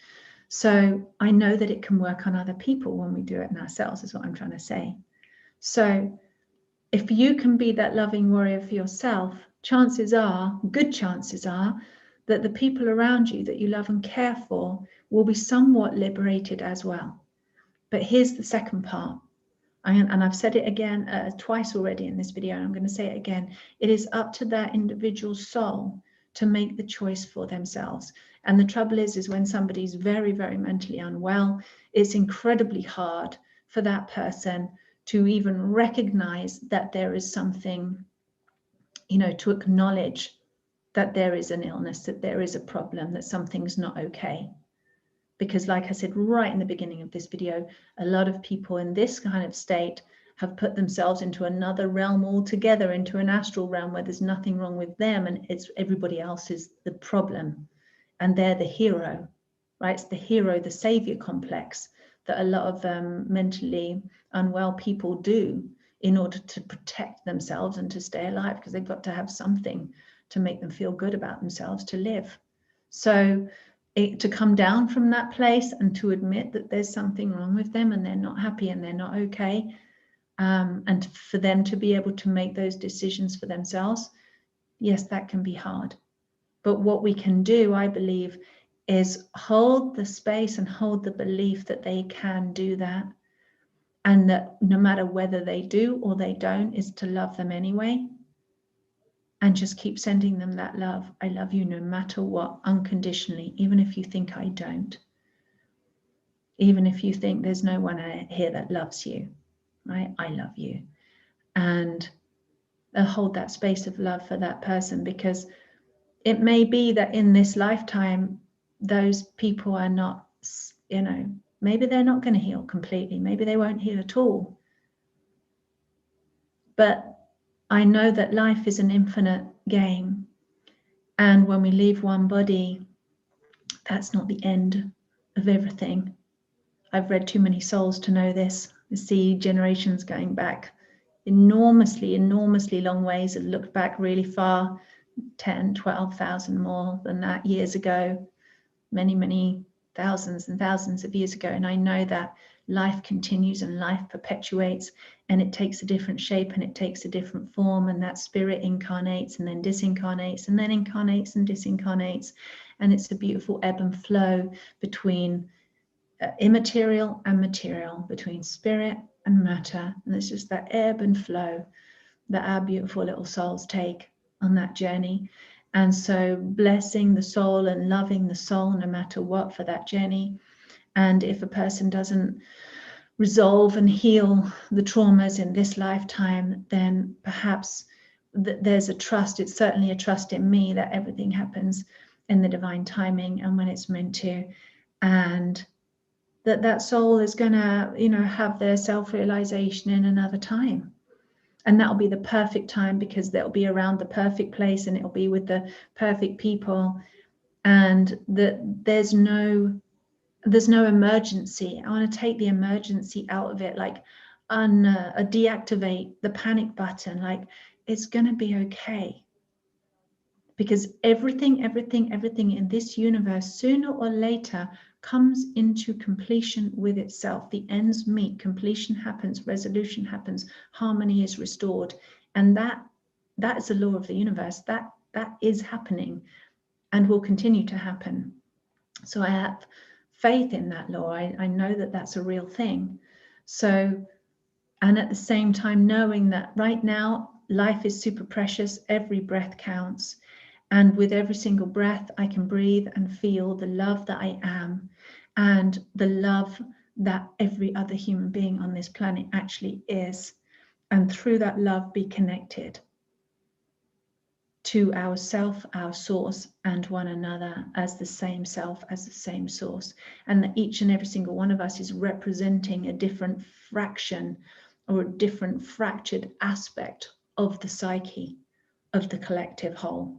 So I know that it can work on other people when we do it in ourselves, is what I'm trying to say. So if you can be that loving warrior for yourself, good chances are, that the people around you that you love and care for will be somewhat liberated as well. But here's the second part. And I've said it again twice already in this video, and I'm going to say it again. It is up to that individual soul to make the choice for themselves. And the trouble is when somebody's very, very mentally unwell, it's incredibly hard for that person to even recognize that there is something, to acknowledge that there is an illness, that there is a problem, that something's not okay. Because like I said right in the beginning of this video, a lot of people in this kind of state have put themselves into another realm altogether, into an astral realm where there's nothing wrong with them, and it's everybody else is the problem, and they're the hero, right? It's the hero, the savior complex that a lot of mentally unwell people do in order to protect themselves and to stay alive, because they've got to have something to make them feel good about themselves to live. So to come down from that place and to admit that there's something wrong with them and they're not happy and they're not okay, and for them to be able to make those decisions for themselves, yes, that can be hard. But what we can do, I believe, is hold the space and hold the belief that they can do that, and that no matter whether they do or they don't, is to love them anyway. And just keep sending them that love. I love you no matter what, unconditionally, even if you think I don't. Even if you think there's no one here that loves you, right? I love you. And hold that space of love for that person, because it may be that in this lifetime, those people are not, maybe they're not going to heal completely. Maybe they won't heal at all. But I know that life is an infinite game. And when we leave one body, that's not the end of everything. I've read too many souls to know this. I see generations going back enormously long ways, have looked back really far, 10, 12,000 more than that years ago, many thousands and thousands of years ago. And I know that life continues and life perpetuates, and it takes a different shape and it takes a different form, and that spirit incarnates and then disincarnates and then incarnates and disincarnates. And it's a beautiful ebb and flow between immaterial and material, between spirit and matter. And it's just that ebb and flow that our beautiful little souls take on that journey. And so blessing the soul and loving the soul no matter what for that journey. And if a person doesn't resolve and heal the traumas in this lifetime, then perhaps there's a trust. It's certainly a trust in me that everything happens in the divine timing and when it's meant to. And that soul is going to, have their self-realization in another time. And that'll be the perfect time, because they'll be around the perfect place and it'll be with the perfect people. And there's no emergency. I want to take the emergency out of it, like deactivate the panic button. Like, it's going to be okay. Because everything in this universe, sooner or later, comes into completion with itself. The ends meet, completion happens, resolution happens, harmony is restored. And that is the law of the universe. That is happening and will continue to happen. So I have faith in that law. I know that that's a real thing. So, and at the same time, knowing that right now, life is super precious, every breath counts. And with every single breath, I can breathe and feel the love that I am, and the love that every other human being on this planet actually is. and through that love be connected to ourself, our source, and one another as the same self, as the same source, and that each and every single one of us is representing a different fraction or a different fractured aspect of the psyche, of the collective whole.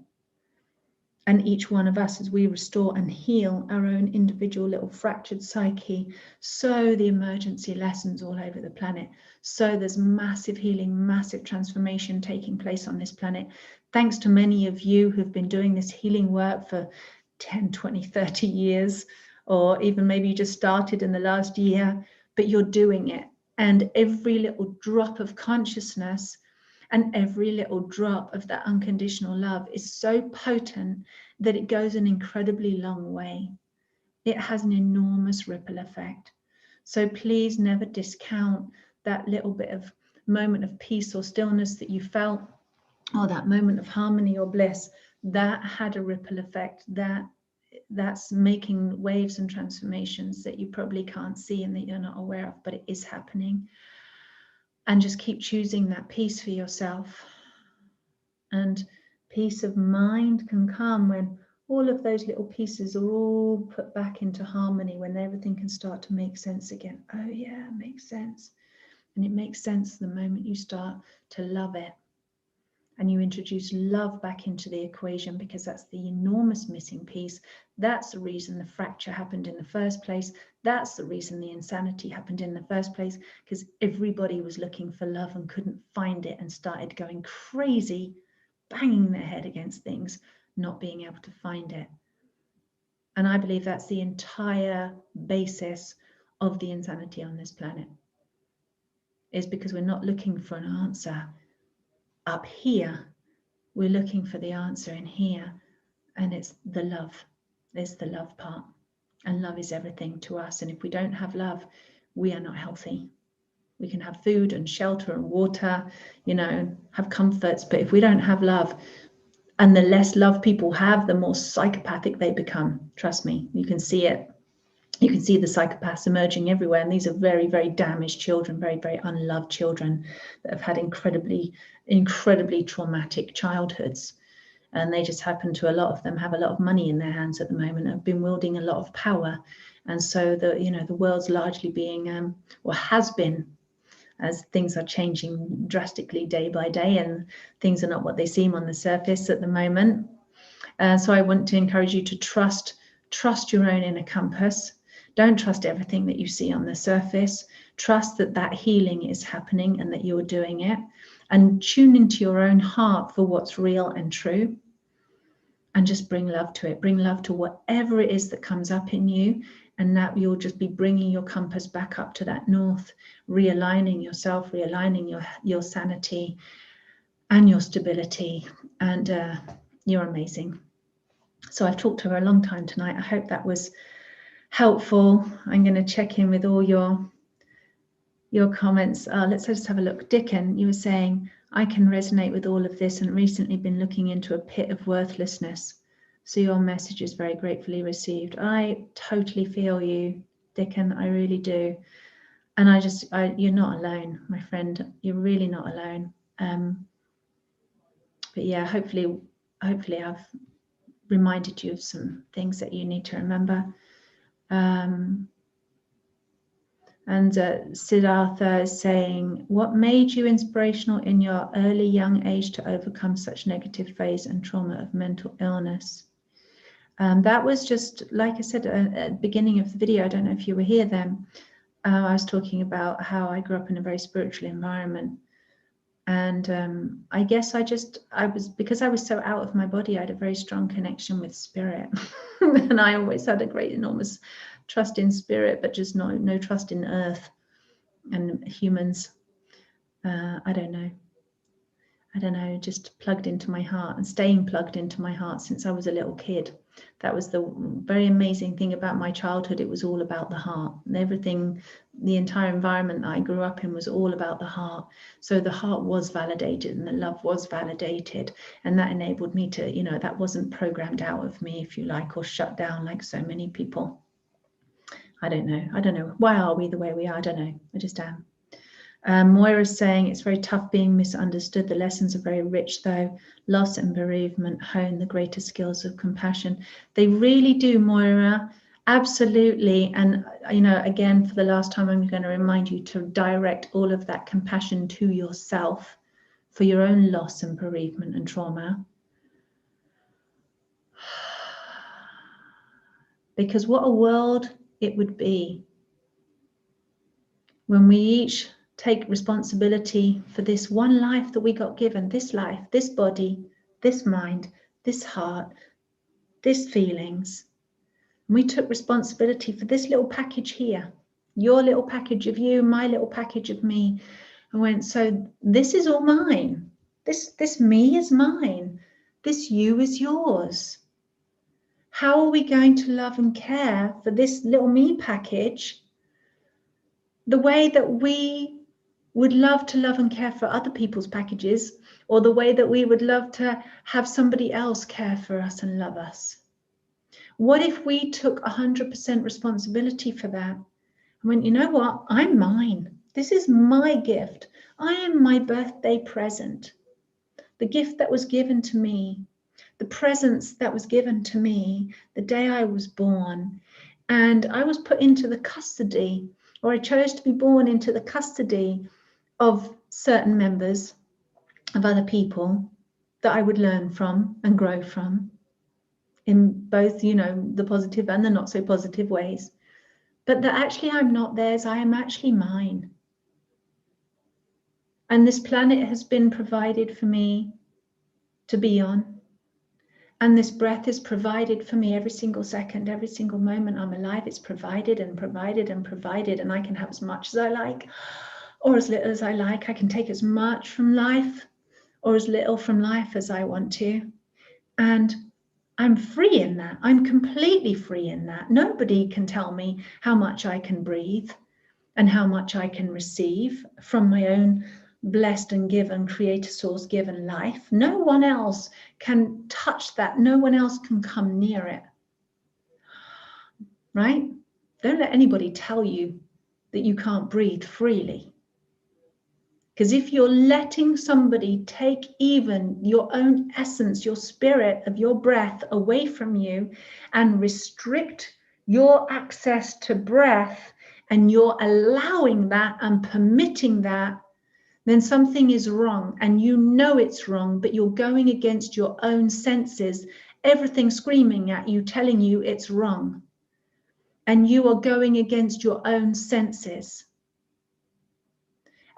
And each one of us, as we restore and heal our own individual little fractured psyche, so the emergency lessons all over the planet, so there's massive healing, massive transformation taking place on this planet. Thanks to many of you who've been doing this healing work for 10, 20, 30 years, or even maybe you just started in the last year, but you're doing it. And every little drop of consciousness and every little drop of that unconditional love is so potent that it goes an incredibly long way. It has an enormous ripple effect. So please never discount that little bit of moment of peace or stillness that you felt, or that moment of harmony or bliss. That had a ripple effect. That's making waves and transformations that you probably can't see and that you're not aware of, but it is happening. And just keep choosing that peace for yourself. And peace of mind can come when all of those little pieces are all put back into harmony, when everything can start to make sense again. Oh yeah, it makes sense. And it makes sense the moment you start to love it. And you introduce love back into the equation, because that's the enormous missing piece. That's the reason the fracture happened in the first place. That's the reason the insanity happened in the first place, because everybody was looking for love and couldn't find it and started going crazy, banging their head against things, not being able to find it. And I believe that's the entire basis of the insanity on this planet, is because we're not looking for an answer up here. We're looking for the answer in here, and it's the love. It's the love part, and love is everything to us. And if we don't have love, we are not healthy. We can have food and shelter and water, you know, have comforts, but if we don't have love, and the less love people have, the more psychopathic they become. Trust me, you can see it. You can see the psychopaths emerging everywhere, and these are very, very damaged children, very, very unloved children that have had incredibly traumatic childhoods. And they just happen to, a lot of them have a lot of money in their hands at the moment, have been wielding a lot of power. And so the world's largely being, or has been, as things are changing drastically day by day, and things are not what they seem on the surface at the moment. So I want to encourage you to trust your own inner compass. Don't trust everything that you see on the surface. Trust that healing is happening and that you're doing it. And tune into your own heart for what's real and true. And just bring love to it. Bring love to whatever it is that comes up in you. And that you'll just be bringing your compass back up to that north, realigning yourself, realigning your sanity and your stability. And you're amazing. So I've talked to her a long time tonight. I hope that was helpful. I'm going to check in with all your comments. Let's just have a look. Dickon, you were saying, I can resonate with all of this and recently been looking into a pit of worthlessness. So your message is very gratefully received. I totally feel you, Dickon. I really do. And you're not alone, my friend. You're really not alone. But yeah, hopefully I've reminded you of some things that you need to remember. And Siddhartha is saying, what made you inspirational in your early young age to overcome such negative phase and trauma of mental illness? That was just, like I said at the beginning of the video, I don't know if you were here then, I was talking about how I grew up in a very spiritual environment. And I guess because I was so out of my body, I had a very strong connection with spirit. And I always had a great, enormous trust in spirit, but just no trust in earth and humans. I don't know, just plugged into my heart and staying plugged into my heart since I was a little kid. That was the very amazing thing about my childhood. It was all about the heart, and everything, the entire environment that I grew up in was all about the heart. So the heart was validated and the love was validated, and that enabled me to, that wasn't programmed out of me, if you like, or shut down like so many people. I don't know why are we the way we are. I don't know, I just am. Moira's saying it's very tough being misunderstood. The lessons are very rich, though. Loss and bereavement hone the greater skills of compassion. They really do, Moira. Absolutely. And, you know, again, for the last time, I'm going to remind you to direct all of that compassion to yourself for your own loss and bereavement and trauma. Because what a world it would be when we each take responsibility for this one life that we got given, this life, this body, this mind, this heart, these feelings. And we took responsibility for this little package here, your little package of you, my little package of me. I went, so this is all mine. This me is mine. This you is yours. How are we going to love and care for this little me package the way that we would love to love and care for other people's packages, or the way that we would love to have somebody else care for us and love us? What if we took 100% responsibility for that? I went, you know what? I'm mine. This is my gift. I am my birthday present. The gift that was given to me, the presence that was given to me the day I was born. And I was put into the custody, or I chose to be born into the custody of certain members of other people that I would learn from and grow from in both, you know, the positive and the not so positive ways. But that actually I'm not theirs, I am actually mine. And this planet has been provided for me to be on. And this breath is provided for me every single second, every single moment I'm alive. It's provided and provided and provided. And I can have as much as I like or as little as I like. I can take as much from life or as little from life as I want to. And I'm free in that. I'm completely free in that. Nobody can tell me how much I can breathe and how much I can receive from my own blessed and given, creator source given life. No one else can touch that. No one else can come near it. Right? Don't let anybody tell you that you can't breathe freely. Because if you're letting somebody take even your own essence, your spirit of your breath away from you and restrict your access to breath, and you're allowing that and permitting that, then something is wrong, and you know it's wrong, but you're going against your own senses, everything screaming at you, telling you it's wrong. And you are going against your own senses.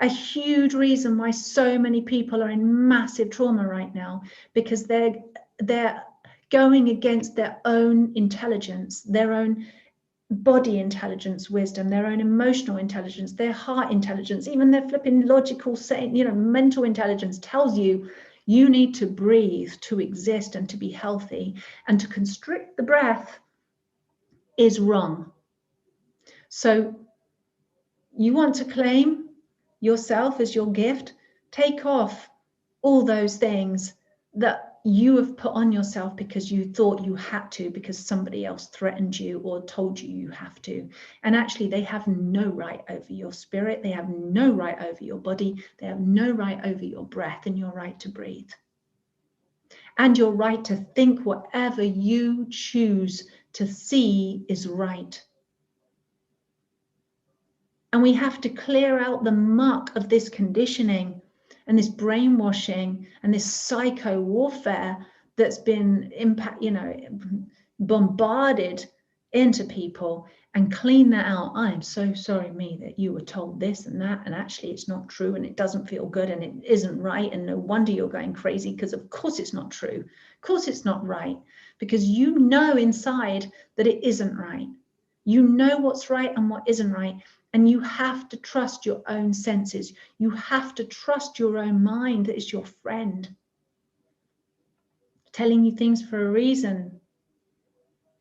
A huge reason why so many people are in massive trauma right now, because they're going against their own intelligence, their own body intelligence, wisdom, their own emotional intelligence, their heart intelligence, even their flipping logical, mental intelligence tells you you need to breathe to exist and to be healthy, and to constrict the breath is wrong. So you want to claim yourself as your gift, take off all those things that you have put on yourself because you thought you had to, because somebody else threatened you or told you you have to. And actually, they have no right over your spirit. They have no right over your body. They have no right over your breath and your right to breathe. And your right to think whatever you choose to see is right. And we have to clear out the muck of this conditioning and this brainwashing and this psycho warfare that's been bombarded into people, and clean that out. I am so sorry, me, that you were told this and that, and actually it's not true, and it doesn't feel good, and it isn't right, and no wonder you're going crazy, because of course it's not true. Of course it's not right, because you know inside that it isn't right. You know what's right and what isn't right. And you have to trust your own senses. You have to trust your own mind that is your friend, telling you things for a reason.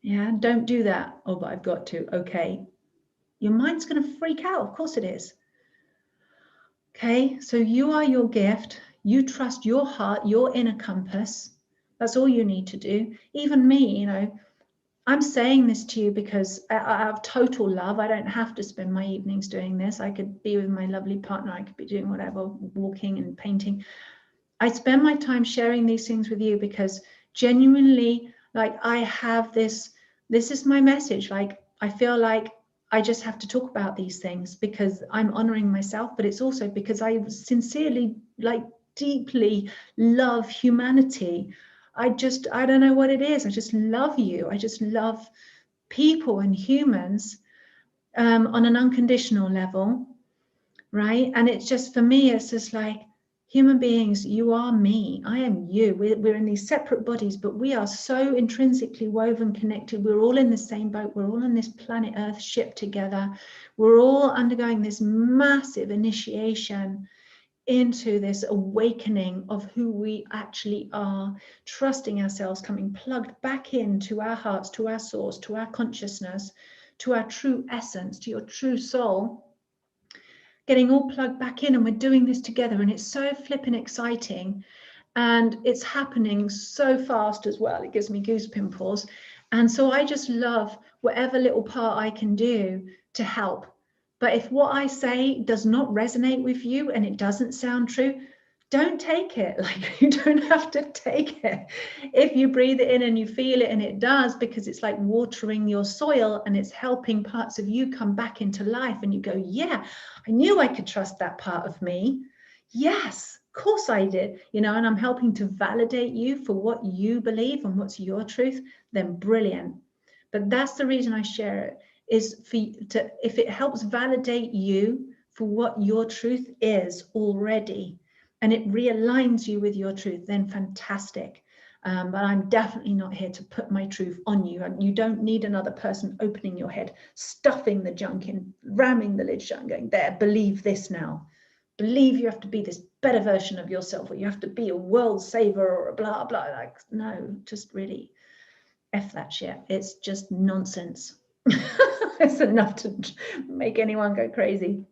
Yeah, don't do that. Oh, but I've got to. Okay. Your mind's going to freak out. Of course it is. Okay, so you are your gift. You trust your heart, your inner compass. That's all you need to do. Even me, I'm saying this to you because I have total love. I don't have to spend my evenings doing this. I could be with my lovely partner. I could be doing whatever, walking and painting. I spend my time sharing these things with you because genuinely, like, I have this is my message. Like, I feel like I just have to talk about these things because I'm honoring myself, but it's also because I sincerely, like, deeply love humanity. I don't know what it is. I just love you. I just love people and humans on an unconditional level, right? And it's just, for me, it's just like, human beings, you are me, I am you. We're in these separate bodies, but we are so intrinsically woven, connected. We're all in the same boat. We're all on this planet Earth ship together. We're all undergoing this massive initiation into this awakening of who we actually are, trusting ourselves, coming plugged back into our hearts, to our source, to our consciousness, to our true essence, to your true soul, getting all plugged back in. And we're doing this together, and it's so flipping exciting, and it's happening so fast as well. It gives me goose pimples. And so I just love whatever little part I can do to help. But if what I say does not resonate with you and it doesn't sound true, don't take it. Like, you don't have to take it. If you breathe it in and you feel it and it does, because it's like watering your soil and it's helping parts of you come back into life, and you go, yeah, I knew I could trust that part of me. Yes, of course I did, you know, and I'm helping to validate you for what you believe and what's your truth, then brilliant. But that's the reason I share it, is for to, if it helps validate you for what your truth is already, and it realigns you with your truth, then fantastic. But I'm definitely not here to put my truth on you. And you don't need another person opening your head, stuffing the junk in, ramming the lid shut and going, there, believe this now. Believe you have to be this better version of yourself, or you have to be a world saver, or a blah, blah. Like, no, just really F that shit. It's just nonsense. It's enough to make anyone go crazy.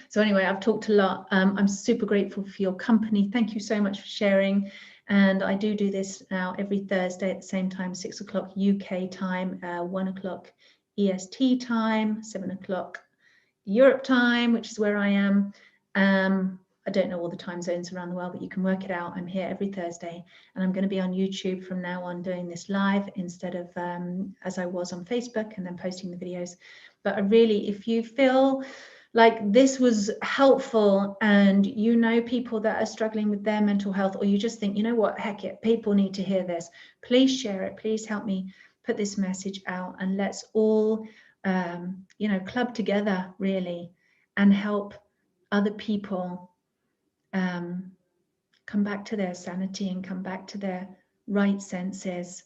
So anyway, I've talked a lot. I'm super grateful for your company. Thank you so much for sharing. And I do this now every Thursday at the same time, 6 o'clock UK time, 1 o'clock EST time, 7 o'clock Europe time, which is where I am. I don't know all the time zones around the world, but you can work it out. I'm here every Thursday, and I'm going to be on YouTube from now on, doing this live instead of as I was on Facebook, and then posting the videos. But I really, if you feel like this was helpful, and you know people that are struggling with their mental health, or you just think, you know what, heck it, people need to hear this, please share it. Please help me put this message out, and let's all you know, club together really, and help other people come back to their sanity and come back to their right senses.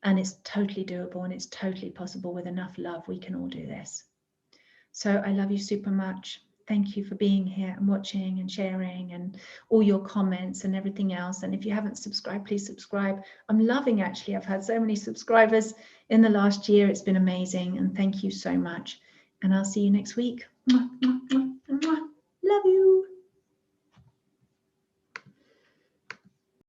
And it's totally doable, and it's totally possible. With enough love, we can all do this. So I love you super much. Thank you for being here and watching and sharing, and all your comments and everything else. And if you haven't subscribed, please subscribe. I'm loving, actually, I've had so many subscribers in the last year. It's been amazing, and thank you so much. And I'll see you next week. Mwah, mwah, mwah.